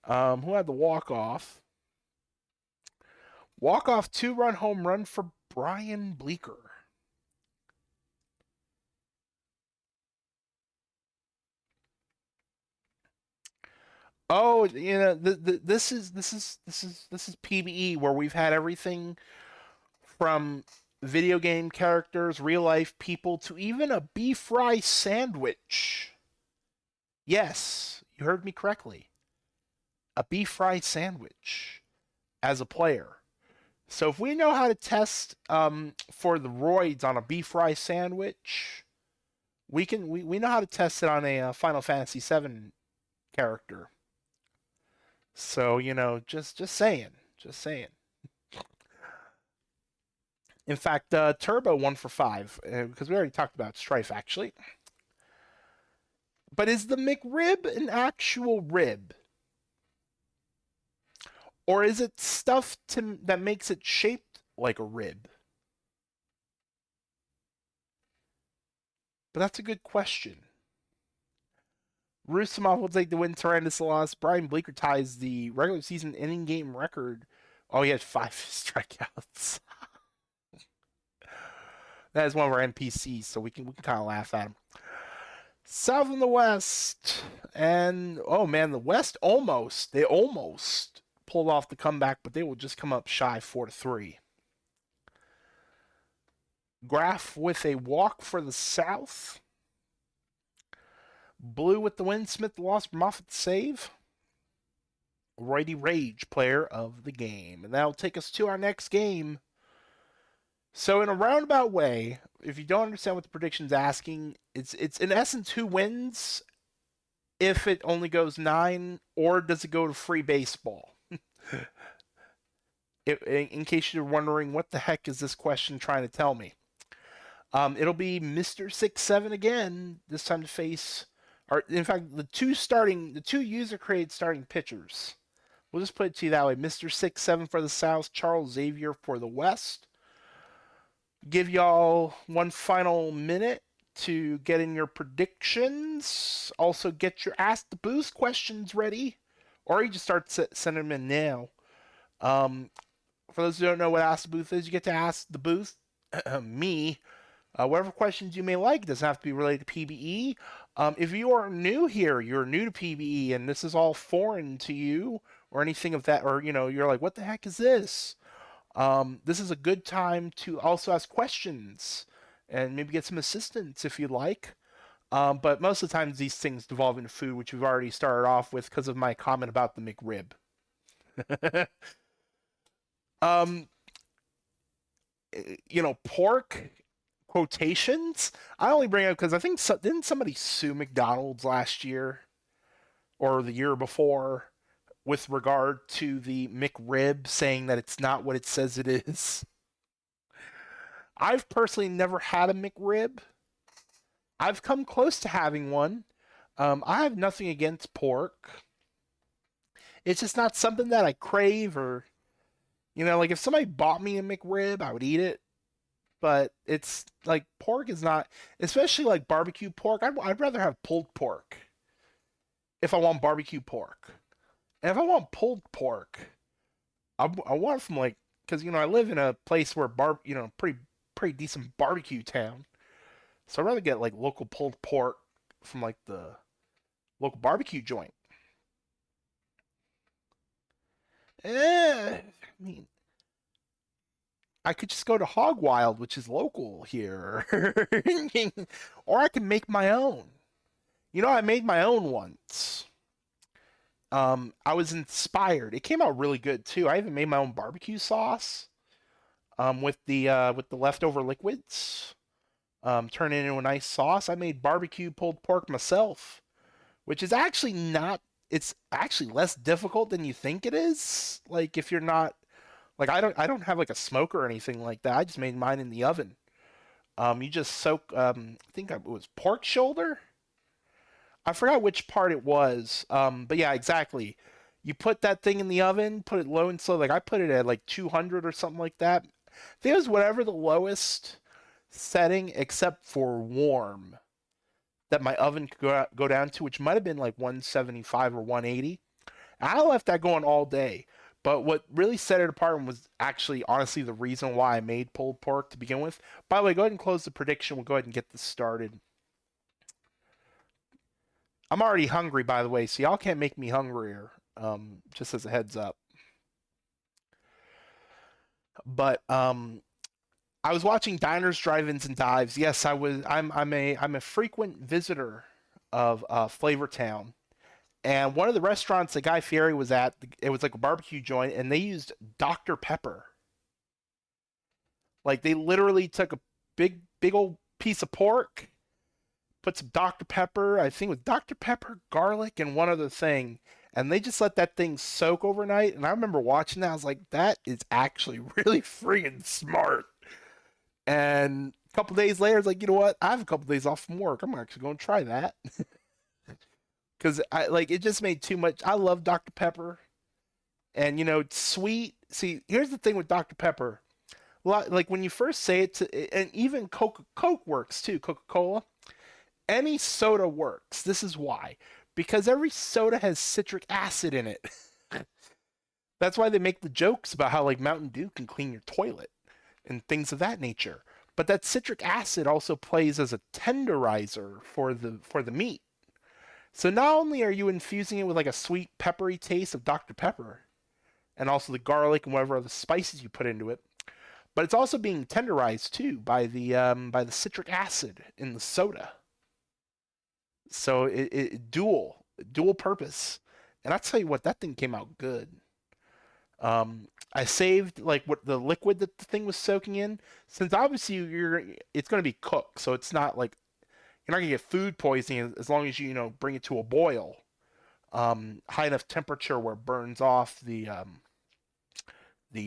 Who had the walk-off? Walk-off 2-run home run for Brian Bleeker. Oh, this is PBE, where we've had everything from video game characters, real life people, to even a beef fry sandwich. Yes, you heard me correctly. A beef fry sandwich as a player. So if we know how to test for the roids on a beef fry sandwich, we know how to test it on a Final Fantasy VII character. So, just saying. In fact, Turbo 1 for 5, because we already talked about Strife, actually. But is the McRib an actual rib? Or is it stuff that makes it shaped like a rib? But that's a good question. Rusumov will take the win. Tyrannus loss. Brian Bleeker ties the regular season inning game record. Oh, he had 5 strikeouts. That is one of our NPCs, so we can kind of laugh at him. South and the West. And, oh man, the West almost pulled off the comeback, but they will just come up shy 4-3. Graf with a walk for the South. Blue with the win, Smith the loss, Moffat the save. Righty Rage, player of the game. And that'll take us to our next game. So in a roundabout way, if you don't understand what the prediction's asking, it's in essence who wins if it only goes 9, or does it go to free baseball? In case you're wondering, what the heck is this question trying to tell me? It'll be Mr. 6-7 again, this time to face, or in fact, the two user-created starting pitchers. We'll just put it to you that way. Mr. 6-7 for the South, Charles Xavier for the West. Give y'all one final minute to get in your predictions. Also, get your Ask the Booth questions ready, or you just start sending them in now. For those who don't know what Ask the Booth is, you get to ask the booth, me, whatever questions you may like. It doesn't have to be related to PBE. If you are new here, you're new to PBE, and this is all foreign to you, or anything of that, or you're like, what the heck is this? This is a good time to also ask questions and maybe get some assistance if you'd like. But most of the times these things devolve into food, which we've already started off with because of my comment about the McRib. Pork quotations. I only bring up because I think didn't somebody sue McDonald's last year or the year before with regard to the McRib, saying that it's not what it says it is? I've personally never had a McRib. I've come close to having one. I have nothing against pork. It's just not something that I crave, or like if somebody bought me a McRib, I would eat it. But it's like pork is not, especially like barbecue pork. I'd rather have pulled pork if I want barbecue pork. And if I want pulled pork, I want it from because I live in a place where pretty decent barbecue town, so I'd rather get like local pulled pork from like the local barbecue joint. I mean, I could just go to Hog Wild, which is local here, or I can make my own. I made my own once. I was inspired. It came out really good too. I even made my own barbecue sauce. With the leftover liquids, turn it into a nice sauce. I made barbecue pulled pork myself, which is actually not. It's actually less difficult than you think it is. Like if you're not I don't have like a smoker or anything like that. I just made mine in the oven. You just soak. I think it was pork shoulder. I forgot which part it was. But yeah, exactly. You put that thing in the oven, put it low and slow. Like I put it at like 200 or something like that. I think it was whatever the lowest setting, except for warm, that my oven could go down to, which might have been like 175 or 180. I left that going all day. But what really set it apart and was actually, honestly, the reason why I made pulled pork to begin with. By the way, go ahead and close the prediction. We'll go ahead and get this started. I'm already hungry, by the way, so y'all can't make me hungrier. Just as a heads up. But I was watching Diners, Drive-ins, and Dives. Yes, I was. I'm a frequent visitor of Flavortown, and one of the restaurants that Guy Fieri was at, it was like a barbecue joint, and they used Dr. Pepper. Like they literally took a big old piece of pork, put some Dr. Pepper, I think it was Dr. Pepper, garlic, and one other thing, and they just let that thing soak overnight. And I remember watching that, I was like, that is actually really freaking smart. And a couple days later, I was like, you know what? I have a couple days off from work. I'm actually going to try that. Because it just made too much. I love Dr. Pepper. And, it's sweet. See, here's the thing with Dr. Pepper. Like when you first say it and even Coke works too, Coca-Cola. Any soda works. This is why. Because every soda has citric acid in it. That's why they make the jokes about how like Mountain Dew can clean your toilet and things of that nature. But that citric acid also plays as a tenderizer for the meat. So not only are you infusing it with like a sweet peppery taste of Dr. Pepper and also the garlic and whatever other spices you put into it, but it's also being tenderized too by the citric acid in the soda. So it dual purpose. And I tell you what, that thing came out good. I saved like what the liquid that the thing was soaking in, since obviously it's going to be cooked, so it's not like you're not going to get food poisoning as long as you bring it to a boil, high enough temperature where it burns off the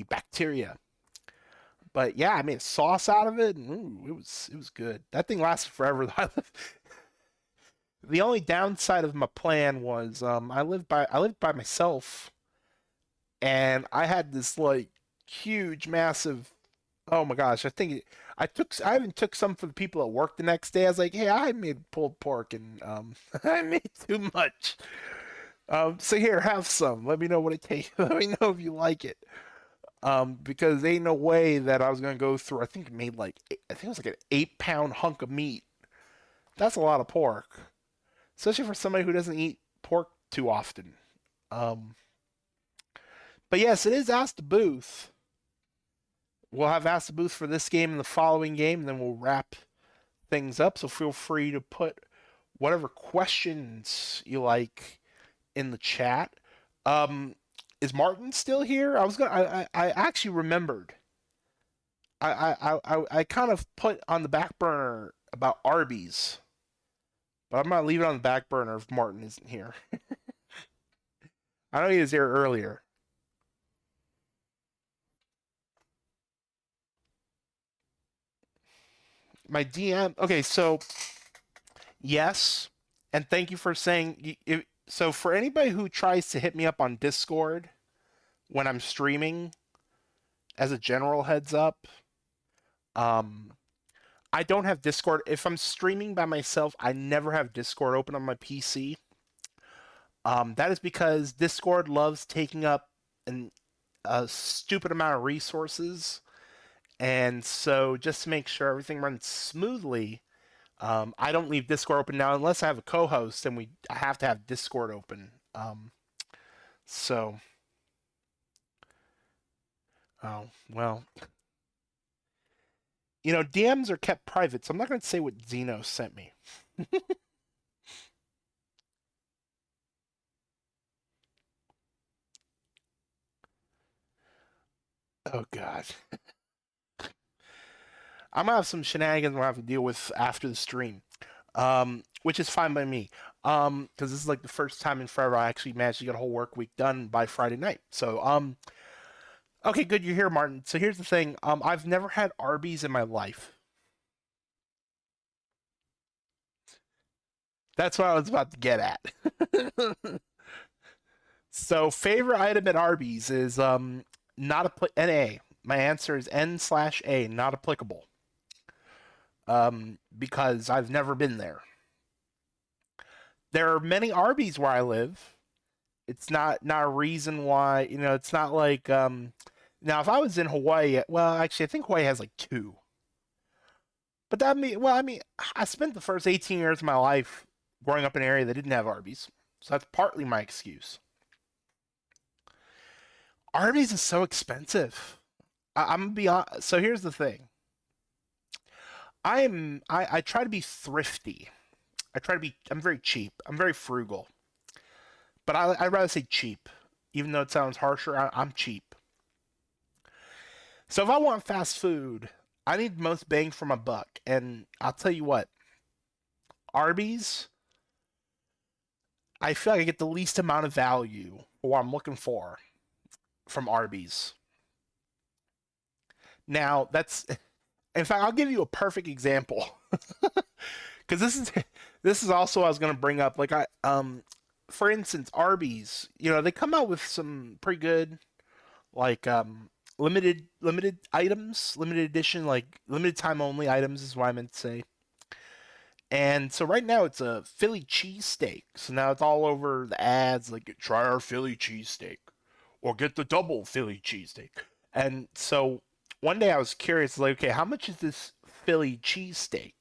bacteria. But yeah, I made a sauce out of it, and ooh, it was good. That thing lasted forever. The only downside of my plan was I lived by myself, and I had this like huge, massive. Oh my gosh, I even took some for the people at work the next day. I was like, hey, I made pulled pork, and I made too much. So here, have some. Let me know what it tastes. Let me know if you like it. Because ain't no way that I was gonna go through. I think it was like an 8 pound hunk of meat. That's a lot of pork, especially for somebody who doesn't eat pork too often. Um, but yes, it is Ask the Booth. We'll have Ask the Booth for this game and the following game, and then we'll wrap things up. So feel free to put whatever questions you like in the chat. Um, is Martin still here? I actually remembered. I kind of put on the back burner about Arby's, but I'm gonna leave it on the back burner if Martin isn't here. I know he was here earlier. My DM. Okay, so yes, and thank you for saying. So for anybody who tries to hit me up on Discord when I'm streaming, as a general heads up, um, I don't have Discord. If I'm streaming by myself, I never have Discord open on my PC. That is because Discord loves taking up a stupid amount of resources, and so just to make sure everything runs smoothly, I don't leave Discord open now unless I have a co-host, and I have to have Discord open. So, oh well, DMs are kept private, so I'm not going to say what Zeno sent me. Oh God, I'm gonna have some shenanigans we'll have to deal with after the stream, which is fine by me. Because this is like the first time in forever I actually managed to get a whole work week done by Friday night. So, okay, good, you're here, Martin. So here's the thing. I've never had Arby's in my life. That's what I was about to get at. So, favorite item at Arby's is not NA. My answer is N/A, not applicable. Because I've never been there. There are many Arby's where I live. It's not a reason why, it's not like now if I was in Hawaii, well, actually I think Hawaii has like two. But I spent the first 18 years of my life growing up in an area that didn't have Arby's. So that's partly my excuse. Arby's is so expensive. I'm gonna be honest. So here's the thing. I try to be thrifty. I'm very cheap. I'm very frugal. But I'd rather say cheap. Even though it sounds harsher, I'm cheap. So if I want fast food, I need most bang for my buck. And I'll tell you what, Arby's, I feel like I get the least amount of value for what I'm looking for from Arby's. Now, in fact, I'll give you a perfect example. Because this is also what I was going to bring up. Like for instance, Arby's, they come out with some pretty good like limited items, limited edition, like limited time only items is what I meant to say. And so right now it's a Philly cheesesteak. So now it's all over the ads like try our Philly cheesesteak or get the double Philly cheesesteak. And so one day I was curious, like, okay, how much is this Philly cheesesteak?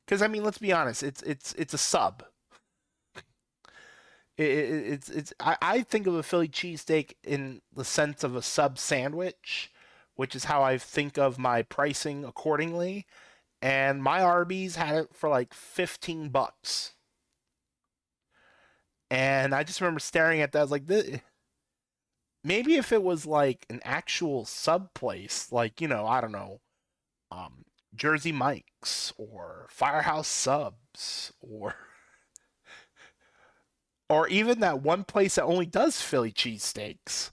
Because I mean, let's be honest, it's a sub. I think of a Philly cheesesteak in the sense of a sub sandwich, which is how I think of my pricing accordingly. and my Arby's had it for like $15. And I just remember staring at that. I was like, maybe if it was like an actual sub place, like, I don't know, um, Jersey Mike's or Firehouse Subs or even that one place that only does Philly cheesesteaks.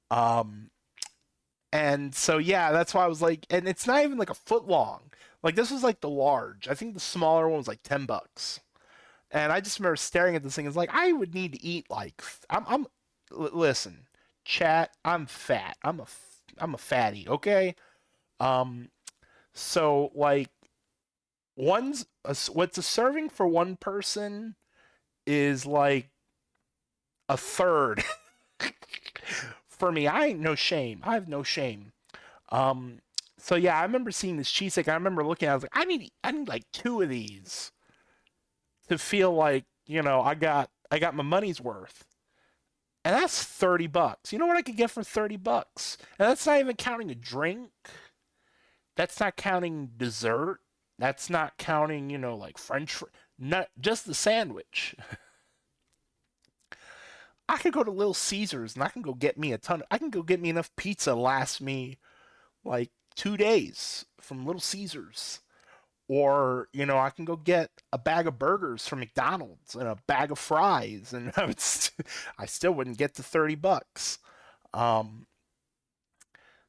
Um, and so yeah, that's why I was like, and it's not even like a foot long. Like this was like the large. I think the smaller one was like $10. And I just remember staring at this thing. It's like I would need to eat like listen, chat. I'm fat. I'm a fatty. Okay. Um. So like what's a serving for one person is like a third for me. I ain't no shame. I have no shame. Um. So yeah, I remember seeing this cheesesteak. I remember looking at it, I was like, I need like two of these to feel like, I got my money's worth. And that's $30. You know what I could get for $30? And that's not even counting a drink. That's not counting dessert. That's not counting, like not just the sandwich. I could go to Little Caesars and I can go get me I can go get me enough pizza to last me like 2 days from Little Caesars. Or, I can go get a bag of burgers from McDonald's and a bag of fries, and I still wouldn't get to $30. Um,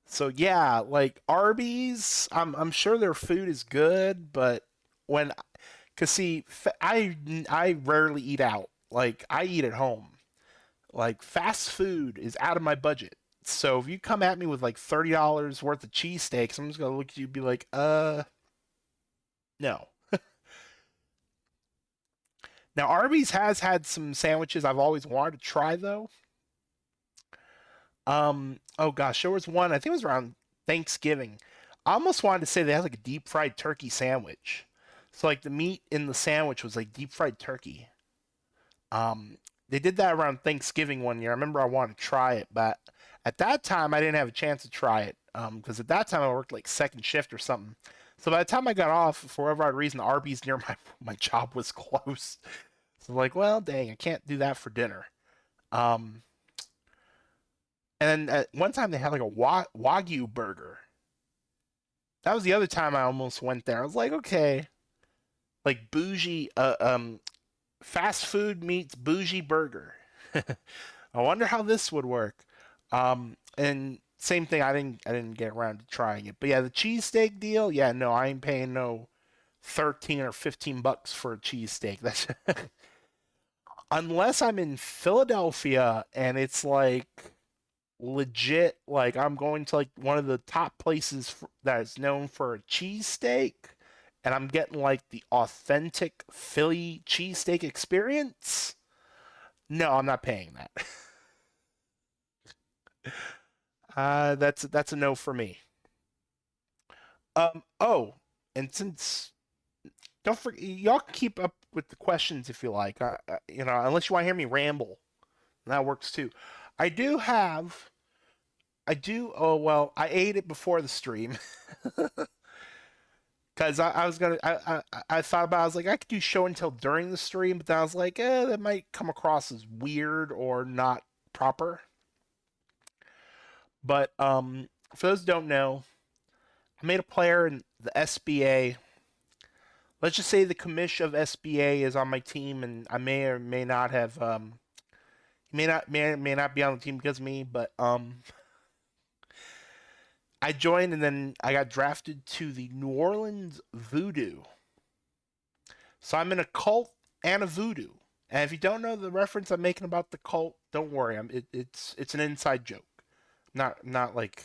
so yeah, like Arby's, I'm sure their food is good, but when, cause see, I rarely eat out. Like I eat at home. Like fast food is out of my budget. So if you come at me with like $30 worth of cheesesteaks, I'm just gonna look at you and be like, no. Now, Arby's has had some sandwiches I've always wanted to try though. Oh gosh, there was one, I think it was around Thanksgiving. I almost wanted to say they had like a deep fried turkey sandwich. So like the meat in the sandwich was like deep fried turkey. They did that around Thanksgiving one year. I remember I wanted to try it, but at that time I didn't have a chance to try it. Because at that time I worked like second shift or something. So by the time I got off, for whatever odd reason, Arby's near my job was closed. So I'm like, well, dang, I can't do that for dinner. Um, and then at one time they had like a wagyu burger. That was the other time I almost went there. I was like, okay, like bougie, fast food meets bougie burger. I wonder how this would work. And same thing, I didn't get around to trying it. But yeah, the cheesesteak deal, yeah, no, I ain't paying no 13 or $15 for a cheesesteak. That's unless I'm in Philadelphia and it's like legit, like I'm going to like one of the top places that is known for a cheesesteak, and I'm getting like the authentic Philly cheesesteak experience. No, I'm not paying that. That's a no for me. Oh, and since don't forget, y'all can keep up with the questions if you like. Unless you want to hear me ramble, that works too. I do have I do. Oh well, I ate it before the stream because I was gonna. I thought about. I was like, I could do show and tell during the stream, but then I was like, that might come across as weird or not proper. But for those who don't know, I made a player in the SBA. Let's just say the commish of SBA is on my team, and I may or may not have may not be on the team because of me, but I joined and then I got drafted to the New Orleans Voodoo. So I'm in a cult and a voodoo. And if you don't know the reference I'm making about the cult, don't worry. It's an inside joke. Not like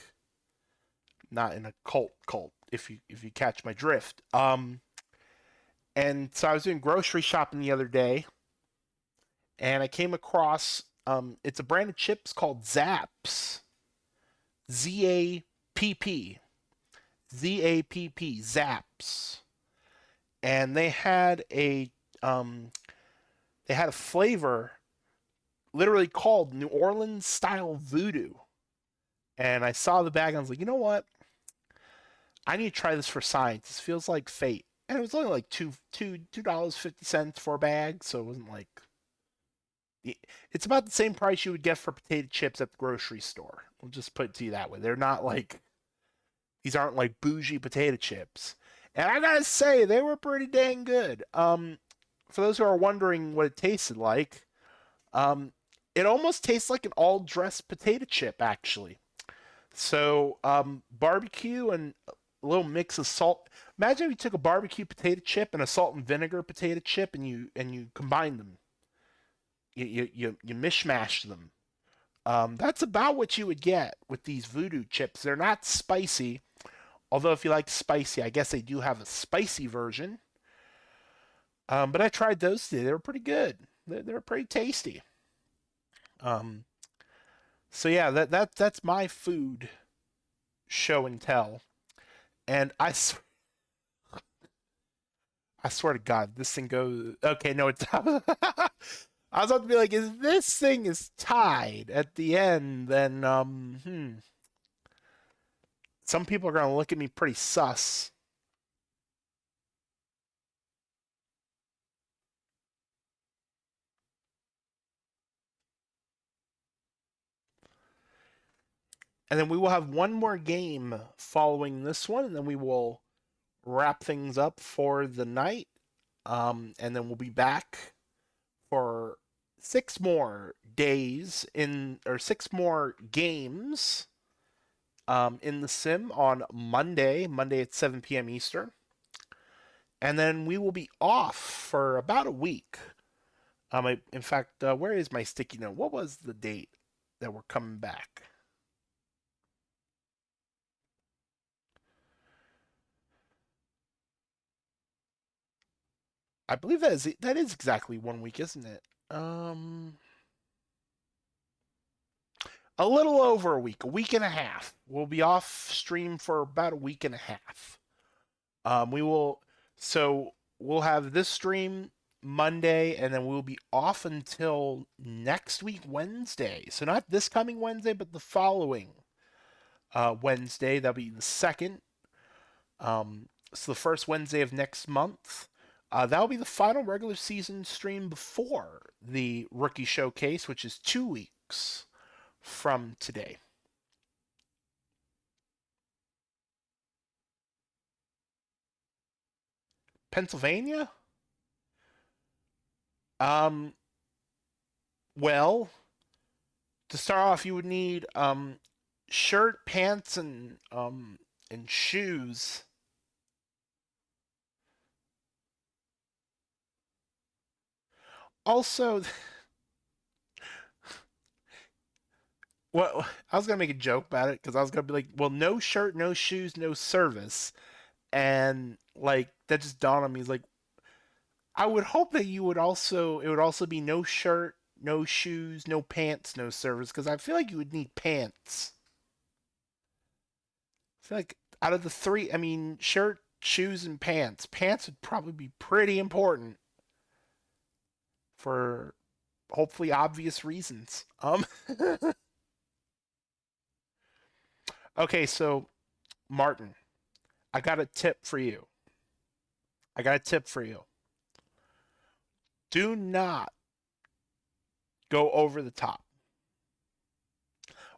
not in a cult if you catch my drift. And so I was doing grocery shopping the other day and I came across it's a brand of chips called Zaps. Z A P P. Zaps. And they had a flavor literally called New Orleans style voodoo. And I saw the bag and I was like, you know what? I need to try this for science. This feels like fate. And it was only like $2.50 for a bag, so it wasn't like it's about the same price you would get for potato chips at the grocery store. We'll just put it to you that way. They're not like these aren't like bougie potato chips. And I gotta say, they were pretty dang good. For those who are wondering what it tasted like, um, it almost tastes like an all dressed potato chip, actually. So, barbecue and a little mix of salt. Imagine if you took a barbecue potato chip and a salt and vinegar potato chip, and you combined them. You mishmash them. That's about what you would get with these voodoo chips. They're not spicy, although if you like spicy, I guess they do have a spicy version. But I tried those today. They were pretty good. They're pretty tasty. Um, so yeah, that's my food show and tell. And I swear to God, this thing goes. Okay, no, it's. I was about to be like, if this thing is tied at the end, then some people are gonna look at me pretty sus. And then we will have one more game following this one, and then we will wrap things up for the night. And then we'll be back for 6 more days in, or 6 more games in the sim on Monday at 7 p.m. Eastern. And then we will be off for about a week. In fact, where is my sticky note? What was the date that we're coming back? I believe that is exactly 1 week, isn't it? A little over a week and a half. We'll be off stream for about a week and a half. We will, so we'll have this stream Monday, and then we'll be off until next week Wednesday. So not this coming Wednesday, but the following Wednesday. That'll be the second. So the first Wednesday of next month. That'll be the final regular season stream before the rookie showcase, which is 2 weeks from today. Pennsylvania? Um, well, to start off, you would need shirt, pants, and shoes. Also, well, I was gonna make a joke about it because I was gonna be like, well, no shirt, no shoes, no service, and like that just dawned on me. Is like, I would hope that it would also be no shirt, no shoes, no pants, no service, because I feel like you would need pants. I feel like out of the three, I mean, shirt, shoes, and pants. Pants would probably be pretty important for hopefully obvious reasons. Okay, so Martin, I got a tip for you. I got a tip for you. Do not go over the top.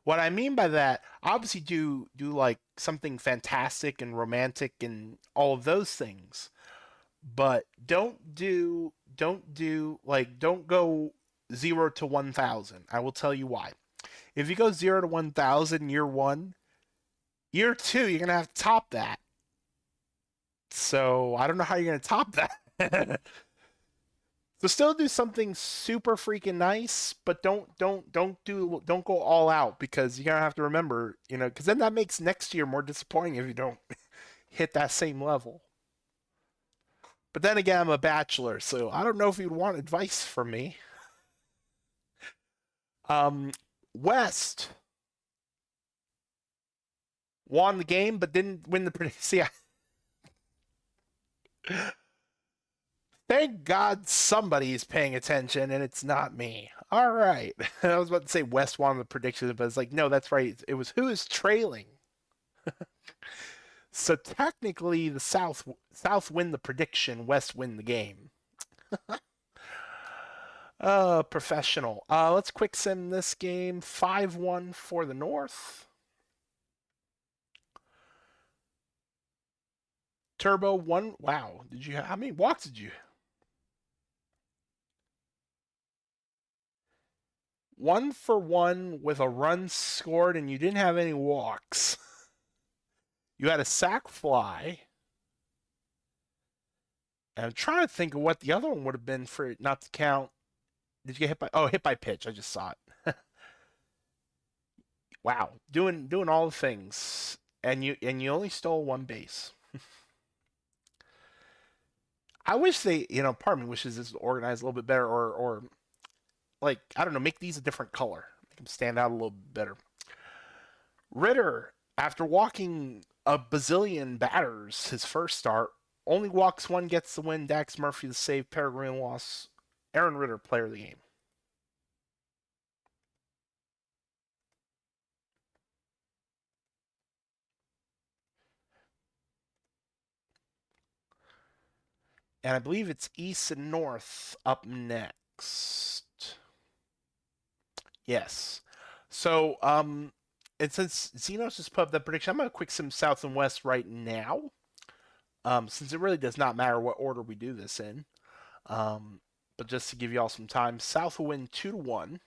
What I mean by that, obviously do like something fantastic and romantic and all of those things. But don't go 0 to 1,000. I will tell you why. If you go 0 to 1,000 year 1, year 2 you're going to have to top that. So, I don't know how you're going to top that. So still do something super freaking nice, but don't go all out because you're gonna have to remember, because then that makes next year more disappointing if you don't hit that same level. But then again, I'm a bachelor, so I don't know if you'd want advice from me. Um, West won the game, but didn't win the see. Thank God somebody is paying attention, and it's not me. All right, I was about to say West won the prediction, but it's like no, that's right. It was who is trailing. So technically, the South win the prediction, West win the game. Professional. Let's quick sim this game. 5-1 for the North. Turbo one. Wow. How many walks did you? 1-for-1 with a run scored, and you didn't have any walks. You had a sack fly. And I'm trying to think of what the other one would have been for it not to count. Did you get hit by? Oh, hit by pitch. I just saw it. Wow, doing all the things, and you only stole one base. I wish they, part of me wishes this was organized a little bit better, or like I don't know, make these a different color, make them stand out a little bit better. Ritter, after walking a bazillion batters his first start, only walks one, gets the win. Dax Murphy the save. Peregrine loss. Aaron Ritter, player of the game. And I believe it's East and North up next. Yes. So, and since Xenos just put up that prediction, I'm going to quick some South and West right now. Since it really does not matter what order we do this in. But just to give you all some time, South will win 2-1.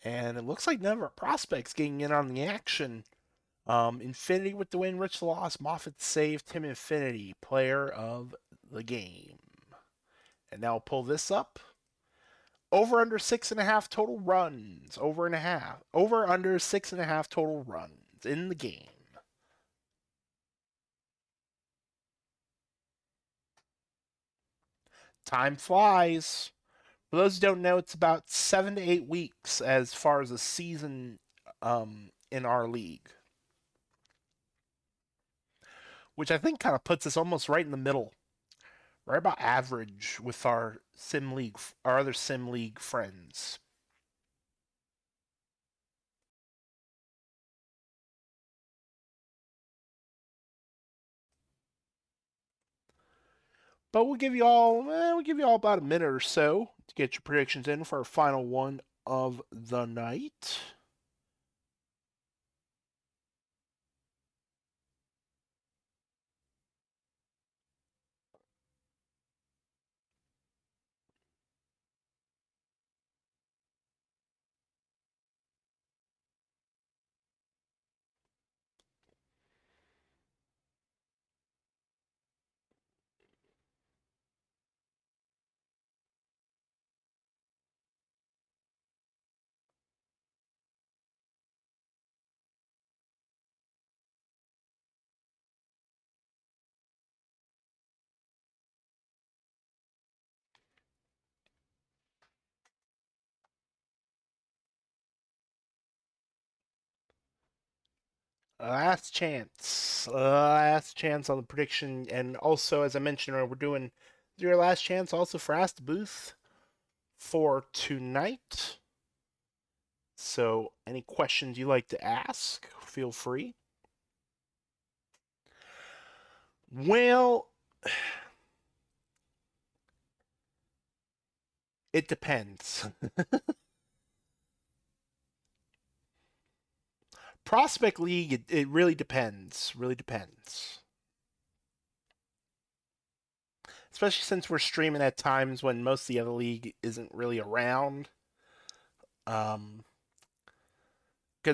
And it looks like none of our prospects getting in on the action. Infinity with the win, Rich loss, Moffat save, Tim Infinity, player of the game. And now I'll pull this up. Over under 6.5 total runs. Over and a half. Over under 6.5 total runs in the game. Time flies. For those who don't know, it's about 7 to 8 weeks as far as a season in our league, which I think kind of puts us almost right in the middle, right about average with our other sim league friends. But we'll give you all about a minute or so to get your predictions in for our final one of the night. Last chance on the prediction, and also as I mentioned, we're doing your last chance also for Ask the Booth for tonight. So, any questions you like to ask, feel free. Well, it depends. Prospect League, it really depends. Really depends. Especially since we're streaming at times when most of the other league isn't really around. Because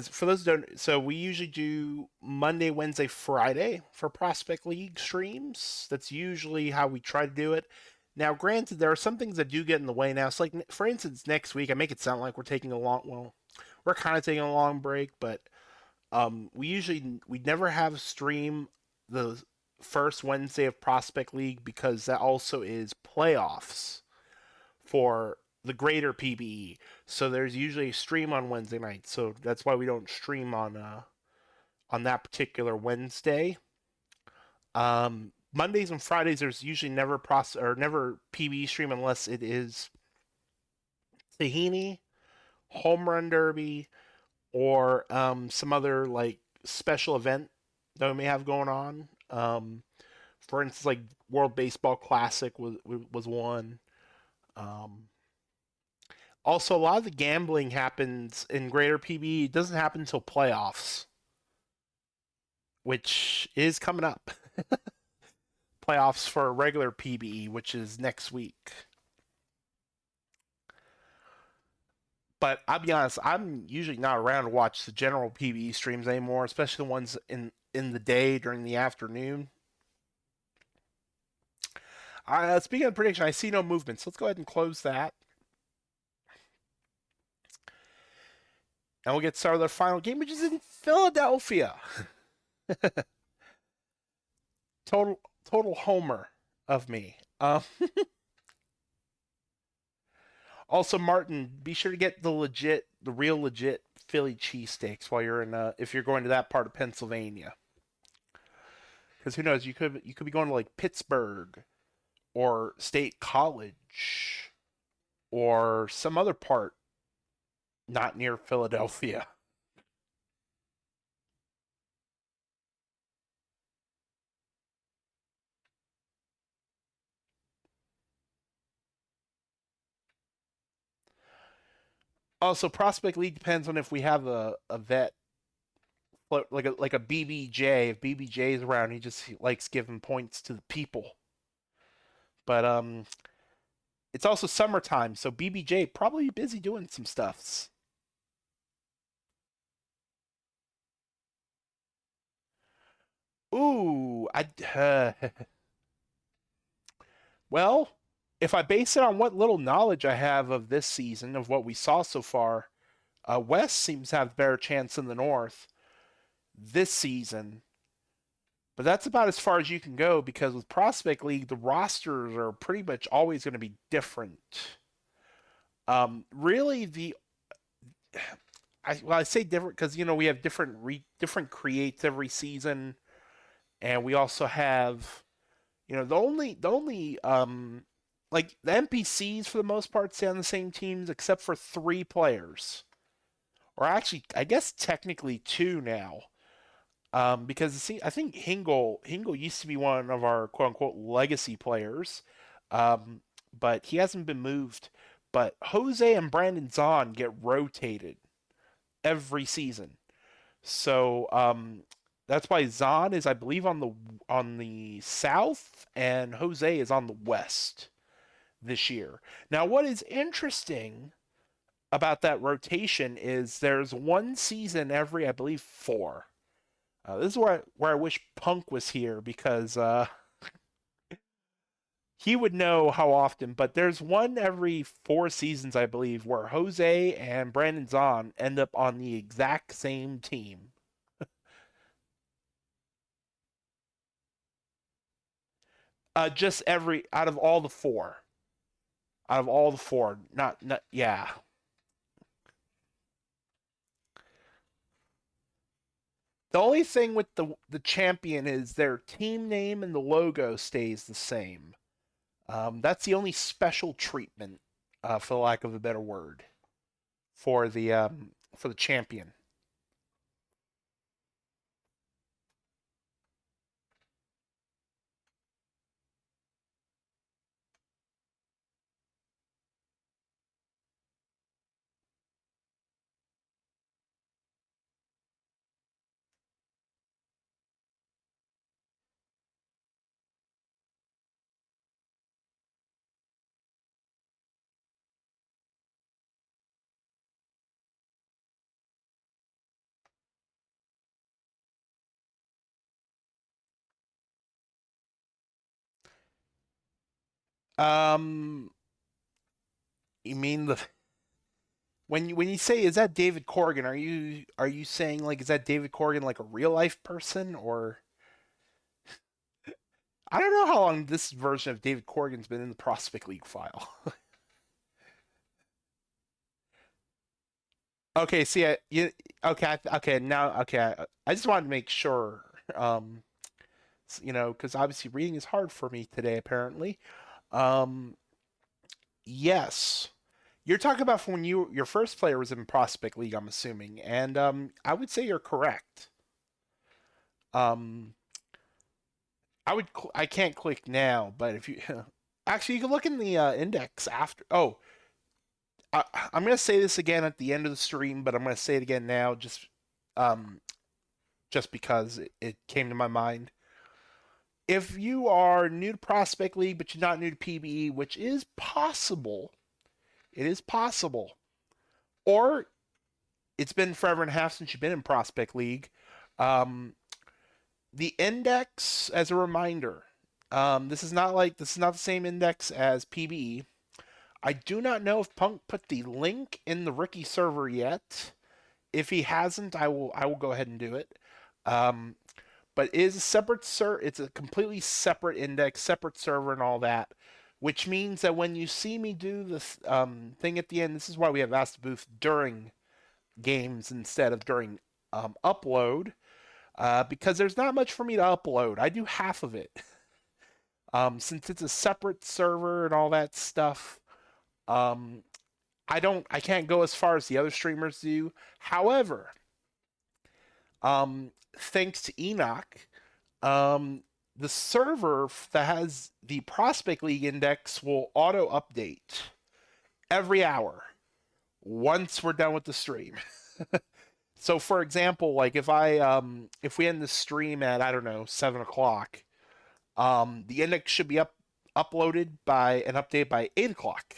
for those who don't, so we usually do Monday, Wednesday, Friday for Prospect League streams. That's usually how we try to do it. Now, granted, there are some things that do get in the way now. So, like for instance, next week, I make it sound like we're taking a long. Well, we're kind of taking a long break, but we never have a stream the first Wednesday of Prospect League because that also is playoffs for the greater PBE. So there's usually a stream on Wednesday night. So that's why we don't stream on that particular Wednesday. Mondays and Fridays there's usually never PBE stream unless it is Tahini, Home Run Derby, or some other like special event that we may have going on. For instance, like World Baseball Classic was one. Um, Also, a lot of the gambling happens in Greater PB. It doesn't happen until playoffs, which is coming up. Playoffs for regular PBE, which is next week. But I'll be honest, I'm usually not around to watch the general PBE streams anymore, especially the ones in the day during the afternoon. Speaking of prediction, I see no movement, so let's go ahead and close that, and we'll get started with our final game, which is in Philadelphia. Total homer of me. Also, Martin, be sure to get the real legit Philly cheesesteaks while you're in. If you're going to that part of Pennsylvania, because who knows, you could be going to like Pittsburgh or State College or some other part not near Philadelphia. Also, Prospect League depends on if we have a vet like a BBJ. If BBJ is around, he likes giving points to the people. But it's also summertime, so BBJ probably busy doing some stuffs. Ooh, I well, if I base it on what little knowledge I have of this season of what we saw so far, West seems to have a better chance than the North this season. But that's about as far as you can go because with Prospect League, the rosters are pretty much always going to be different. Really, I say different because we have different creates every season, and we also have the only like the NPCs for the most part stay on the same teams except for three players, or actually I guess technically two now. Because see, I think Hingle used to be one of our quote unquote legacy players, um, but he hasn't been moved. But Jose and Brandon Zahn get rotated every season, so that's why Zahn is, I believe, on the south, and Jose is on the west this year. Now, what is interesting about that rotation is there's one season every, I believe, four. This is where I wish Punk was here because he would know how often. But there's one every 4 seasons, I believe, where Jose and Brandon Zahn end up on the exact same team. Just every out of all the four, not yeah. The only thing with the champion is their team name and the logo stays the same. That's the only special treatment, for the lack of a better word, for the champion. Um, you mean the when you say is that David Corrigan? Are you saying like is that David Corrigan like a real life person or I don't know how long this version of David Corrigan's been in the Prospect League file. Okay, see, okay, now, okay, I just wanted to make sure, because obviously reading is hard for me today, apparently. Um, yes, You're talking about from when your first player was in Prospect League, I'm assuming, and I would say you're correct. Um, I can't click now, but if you actually you can look in the index after. Oh, I'm gonna say this again at the end of the stream, but I'm gonna say it again now, um, just because it came to my mind. If you are new to Prospect League, but you're not new to PBE, which is possible, it is possible, or it's been forever and a half since you've been in Prospect League. Um, the index, as a reminder, this is not the same index as PBE. I do not know if Punk put the link in the Ricky server yet. If he hasn't, I will go ahead and do it. Um, but it is a separate it's a completely separate index, separate server, and all that. Which means that when you see me do this thing at the end, this is why we have Ask the Booth during games instead of during upload, because there's not much for me to upload. I do half of it. Since it's a separate server and all that stuff, um, I can't go as far as the other streamers do. However, thanks to Enoch, um, the server that has the Prospect League index will auto update every hour once we're done with the stream. So, for example, like if we end the stream at, I don't know, 7 o'clock, the index should be uploaded by an update by 8 o'clock.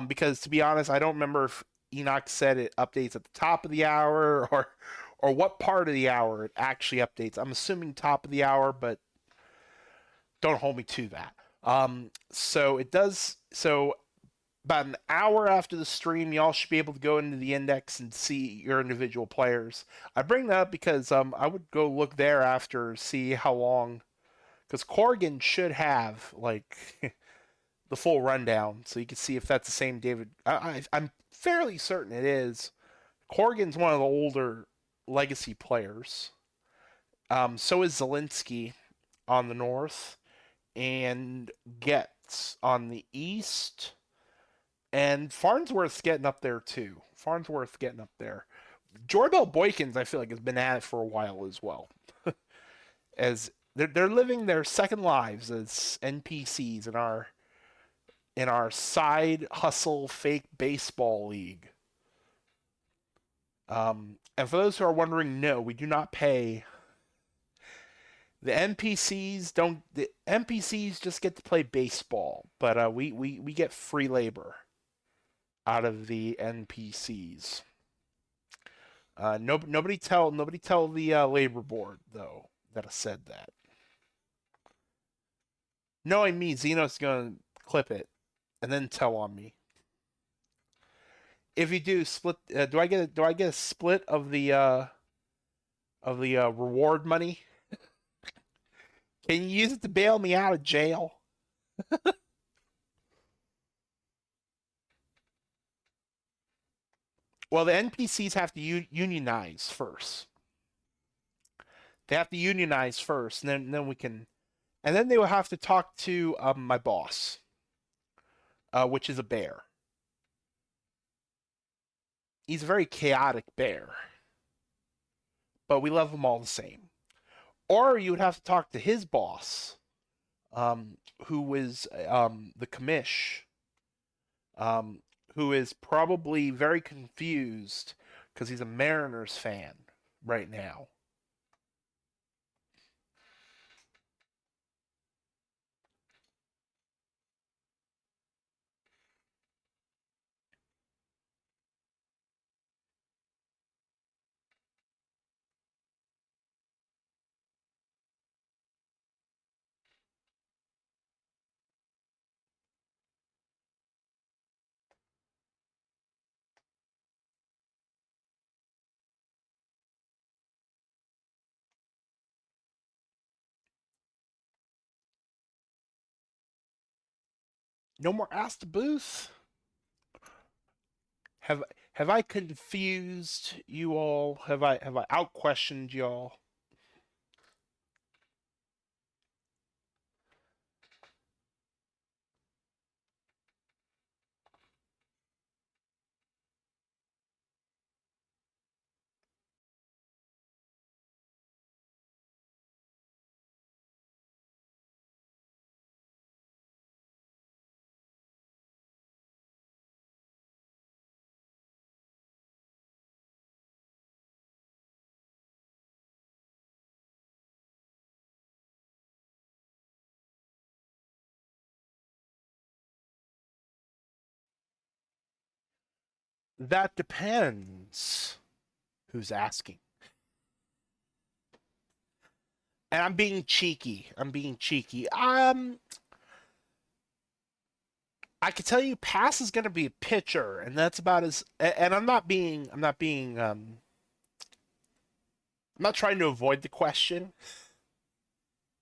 Because to be honest, I don't remember if Enoch said it updates at the top of the hour or what part of the hour it actually updates. I'm assuming top of the hour, but don't hold me to that. So it does. So about an hour after the stream, y'all should be able to go into the index and see your individual players. I bring that up because I would go look there after, see how long, because Corrigan should have like the full rundown, so you can see if that's the same David. I'm fairly certain it is. Corrigan's one of the older legacy players. So is Zelensky on the north, and Getz on the east, and Farnsworth's getting up there too. Farnsworth getting up there. Jorbel Boykins, I feel like, has been at it for a while as well. As they're living their second lives as NPCs in our side hustle fake baseball league. And for those who are wondering, no, we do not pay. The NPCs just get to play baseball, but we get free labor out of the NPCs. Nobody tell the labor board though that I said that. Knowing me, Xenos gonna clip it and then tell on me. If you do split, do I get a split of the reward money? Can you use it to bail me out of jail? Well, the NPCs have to unionize first. They have to unionize first, and then we can, and then they will have to talk to my boss, which is a bear. He's a very chaotic bear, but we love him all the same. Or you would have to talk to his boss, who is the commish, um, who is probably very confused because he's a Mariners fan right now. No more Ask the Booth. Have have I confused you all? Have I out questioned y'all? That depends who's asking. And I'm being cheeky. I'm being cheeky. I can tell you, Pass is going to be a pitcher, and that's about as. And I'm not trying to avoid the question.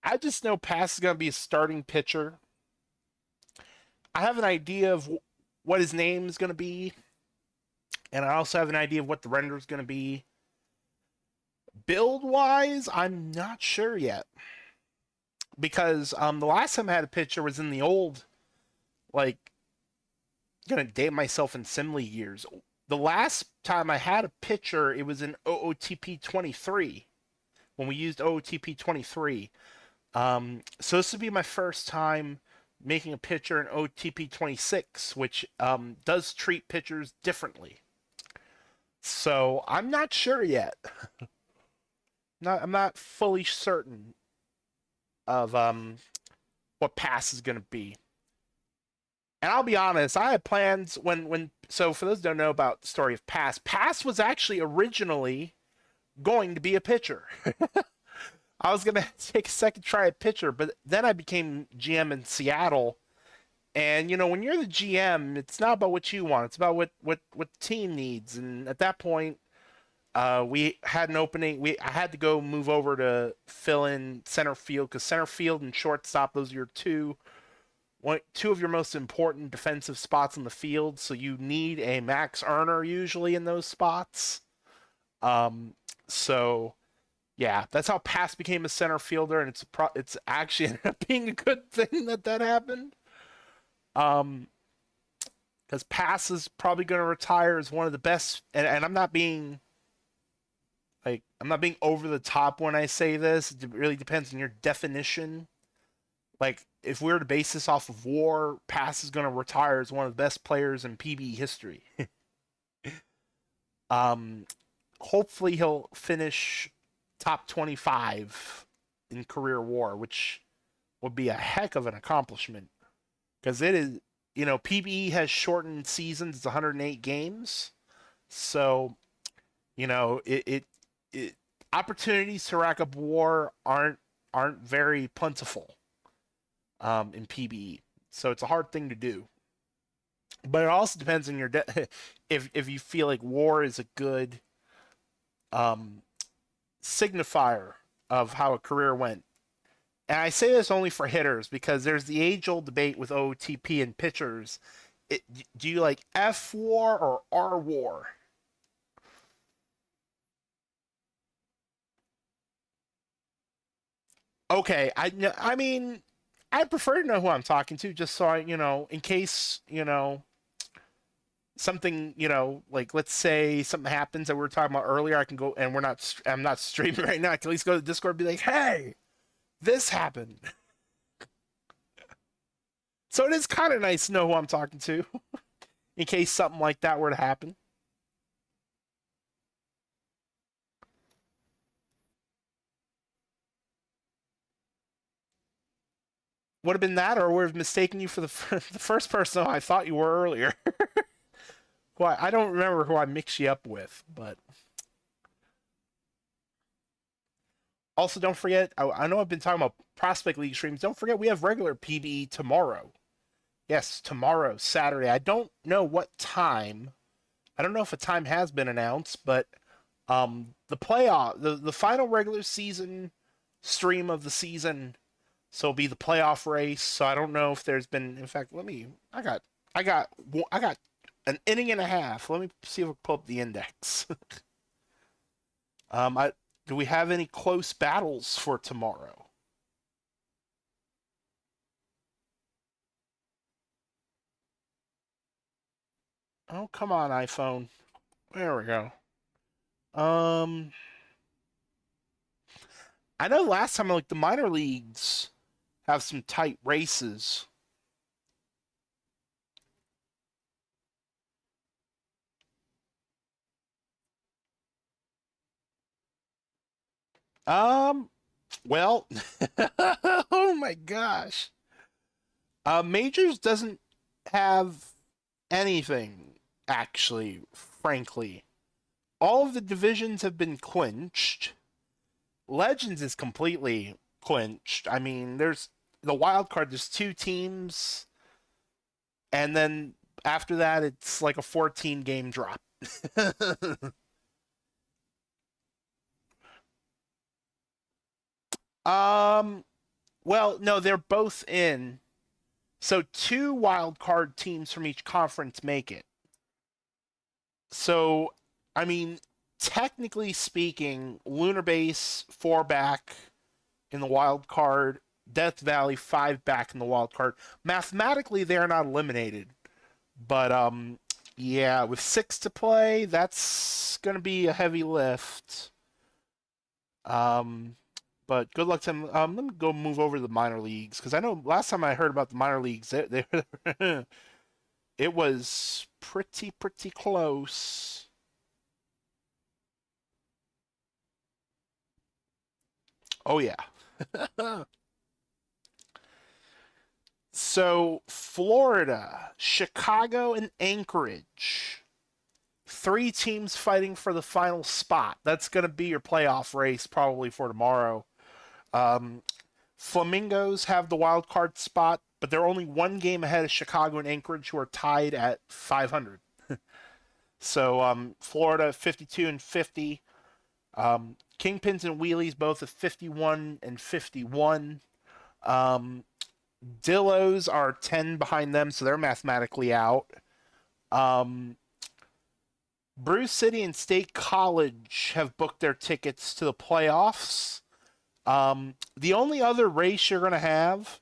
I just know Pass is going to be a starting pitcher. I have an idea of what his name is going to be, and I also have an idea of what the render is going to be. Build wise, I'm not sure yet because the last time I had a pitcher was in the old, like, gonna date myself in Simile years. The last time I had a pitcher, it was in OOTP 23 when we used OOTP 23. So this would be my first time making a pitcher in OTP 26, which does treat pitchers differently. So I'm not sure yet. I'm not fully certain of what Pass is going to be. And I'll be honest, I had plans when so for those who don't know about the story of Pass, Pass was actually originally going to be a pitcher. I was gonna take a second try at pitcher, but then I became GM in Seattle. And when you're the GM, it's not about what you want; it's about what the team needs. And at that point, we had an opening. I had to go move over to fill in center field because center field and shortstop, those are your two of your most important defensive spots in the field. So you need a max earner usually in those spots. So yeah, that's how Pass became a center fielder, and it's actually ended up being a good thing that happened. Um, because Pass is probably going to retire as one of the best, and I'm not being over the top when I say this. It really depends on your definition. Like if we were to base this off of WAR, Pass is going to retire as one of the best players in PB history. um, Hopefully he'll finish top 25 in career WAR, which would be a heck of an accomplishment because it is, PBE has shortened seasons. It's 108 games, so it opportunities to rack up WAR aren't very plentiful in PBE, so it's a hard thing to do. But it also depends on your if you feel like WAR is a good um, signifier of how a career went. And I say this only for hitters because there's the age-old debate with OTP and pitchers. Do you like F WAR or R WAR? Okay, I mean, I prefer to know who I'm talking to, just so in case something, like let's say something happens that we were talking about earlier, I can go and I'm not streaming right now. I can at least go to Discord and be like, hey, this happened. So it is kind of nice to know who I'm talking to in case something like that were to happen. Would have been that, or would have mistaken you for the first person I thought you were earlier. Well, I don't remember who I mixed you up with, but also don't forget. I know I've been talking about Prospect League streams. Don't forget we have regular PBE tomorrow. Yes, tomorrow, Saturday. I don't know what time. I don't know if a time has been announced, but the playoff, the final regular season stream of the season, so it'll be the playoff race. So I don't know if there's been. In fact, I got an inning and a half. Let me see if I can pull up the index. I Do we have any close battles for tomorrow? Oh, come on, iPhone. There we go. Um, I know last time like the minor leagues have some tight races. Um, well, oh my gosh. Majors doesn't have anything. actually, frankly. All of the divisions have been clinched. Legends is completely clinched. I mean, there's the wild card, there's two teams, and then after that, it's like a 14 game drop. um, well, no, they're both in. So two wild card teams from each conference make it. So, I mean, technically speaking, Lunar Base four back in the wild card, Death Valley five back in the wild card. Mathematically, they're not eliminated, but yeah, with six to play, that's gonna be a heavy lift. Um, but good luck to them. Let me go move over to the minor leagues because I know last time I heard about the minor leagues, it was pretty close. Oh yeah. So Florida, Chicago, and Anchorage. Three teams fighting for the final spot. That's going to be your playoff race probably for tomorrow. Um, Flamingos have the wild card spot, but they're only one game ahead of Chicago and Anchorage, who are tied at 500. So Florida 52 and 50. Kingpins and Wheelies both at 51 and 51. Um, Dillos are 10 behind them, so they're mathematically out. Um, Bruce City and State College have booked their tickets to the playoffs. The only other race you're going to have,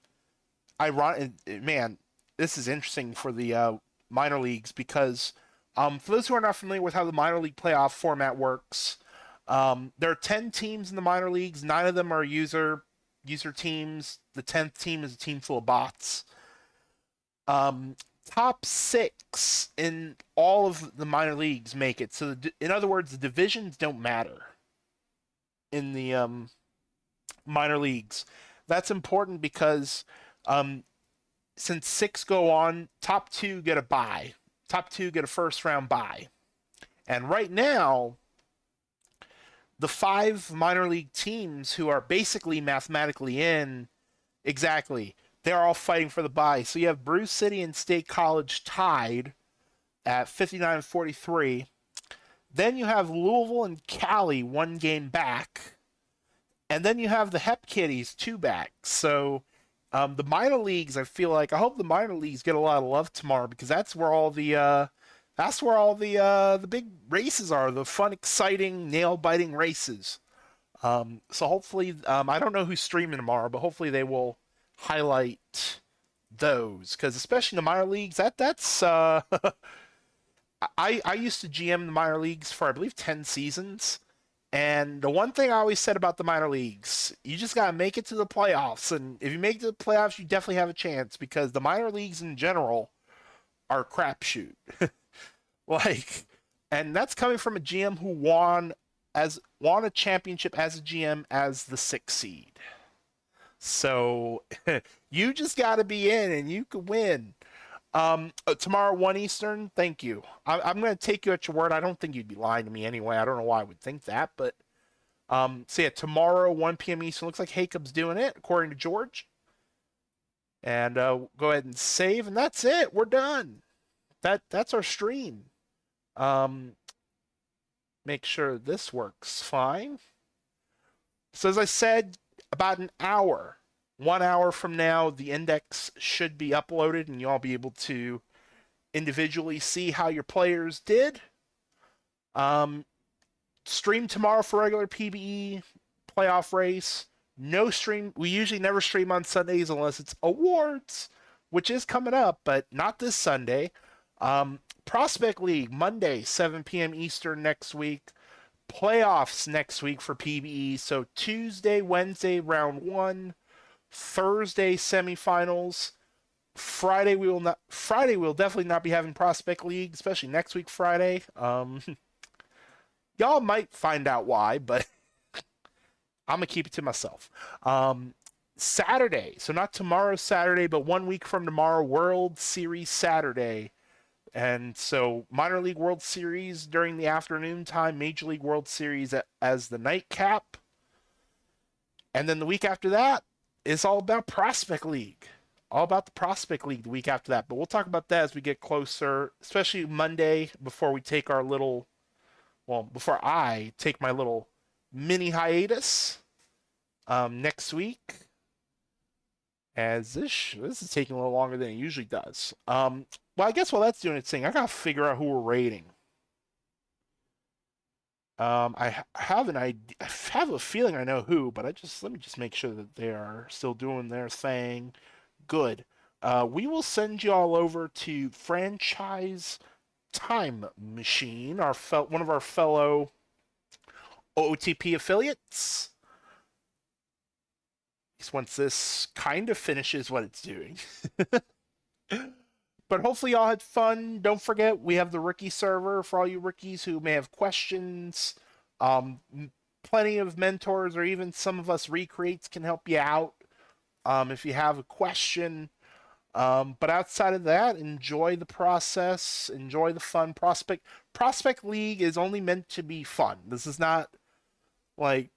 man, this is interesting for the minor leagues because for those who are not familiar with how the minor league playoff format works, there are 10 teams in the minor leagues. 9 of them are user teams. The 10th team is a team full of bots. Um, Top 6 in all of the minor leagues make it. So, in other words, the divisions don't matter in the minor leagues. That's important because um, since 6 go on, top 2 get a bye. Top 2 get a first round bye. And right now, the 5 minor league teams who are basically mathematically in, exactly, they're all fighting for the bye. So you have Bruce City and State College tied at 59 and 43. Then you have Louisville and Cali one game back. And then you have the Hep Kitties two back. So the minor leagues, I hope the minor leagues get a lot of love tomorrow because that's where all the big races are, the fun, exciting, nail biting races. So hopefully, I don't know who's streaming tomorrow, but hopefully they will highlight those because especially in the minor leagues, that's I used to GM the minor leagues for I believe 10 seasons. And the one thing I always said about the minor leagues, you just gotta make it to the playoffs. And if you make it to the playoffs, you definitely have a chance because the minor leagues in general are a crapshoot. Like, and that's coming from a GM who won a championship as a GM as the sixth seed. So you just got to be in, and you could win. Tomorrow 1 Eastern. Thank you. I'm going to take you at your word. I don't think you'd be lying to me anyway. I don't know why I would think that, but so yeah, tomorrow 1 p.m. Eastern. Looks like Jacob's doing it according to George. And go ahead and save, and that's it. We're done. That's our stream. Um, Make sure this works fine. So as I said, about an hour, 1 hour from now, the index should be uploaded, and you'll be able to individually see how your players did. Um, Stream tomorrow for regular PBE playoff race. No stream. We usually never stream on Sundays unless it's awards, which is coming up, but not this Sunday. Prospect League Monday 7 p.m. Eastern next week. Playoffs next week for PBE. So Tuesday, Wednesday round 1, Thursday semifinals. Friday we'll definitely not be having Prospect League, especially next week Friday. Y'all might find out why, but I'm gonna keep it to myself. Saturday, so not tomorrow Saturday, but 1 week from tomorrow, World Series Saturday. And so minor league World Series during the afternoon time, Major League World Series as the nightcap. And then the week after that is all about Prospect League. All about the Prospect League the week after that. But we'll talk about that as we get closer, especially Monday before we take our little, well, before I take my little mini hiatus next week. As this is taking a little longer than it usually does. Well, I guess while that's doing its thing, I gotta figure out who we're rating. I have an idea. I have a feeling I know who, but let me just make sure that they are still doing their thing. Good. We will send you all over to Franchise Time Machine, one of our fellow OTP affiliates. Once this kind of finishes what it's doing. But hopefully y'all had fun. Don't forget, we have the rookie server for all you rookies who may have questions. Plenty of mentors or even some of us recreates can help you out if you have a question. But outside of that, enjoy the process, enjoy the fun. Prospect League is only meant to be fun. This is not like,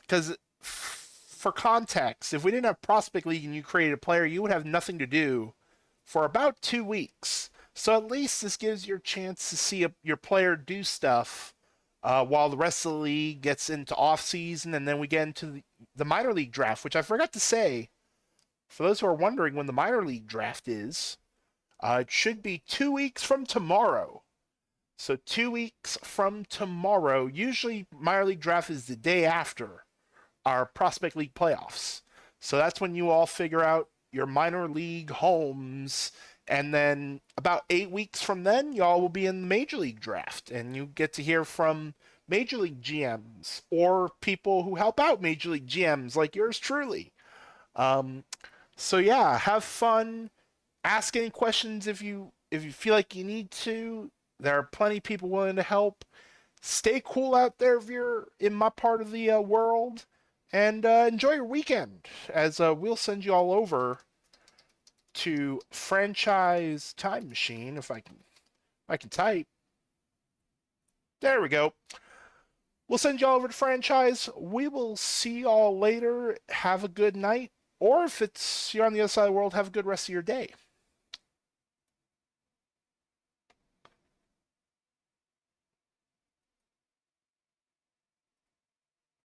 because for context, if we didn't have Prospect League and you created a player, you would have nothing to do for about 2 weeks. So at least this gives you a chance to see your player do stuff while the rest of the league gets into off season, and then we get into the minor league draft, which I forgot to say. For those who are wondering when the minor league draft is, it should be 2 weeks from tomorrow. So 2 weeks from tomorrow. Usually minor league draft is the day after our Prospect League playoffs. So that's when you all figure out your minor league homes, and then about 8 weeks from then, y'all will be in the major league draft, and you get to hear from major league GMs or people who help out major league GMs like yours truly. So yeah, have fun. Ask any questions if you feel like you need to. There are plenty of people willing to help. Stay cool out there if you're in my part of the world. And enjoy your weekend, as we'll send you all over to Franchise Time Machine, if I can type. There we go. We'll send you all over to Franchise. We will see y'all later. Have a good night. Or if you're on the other side of the world, have a good rest of your day.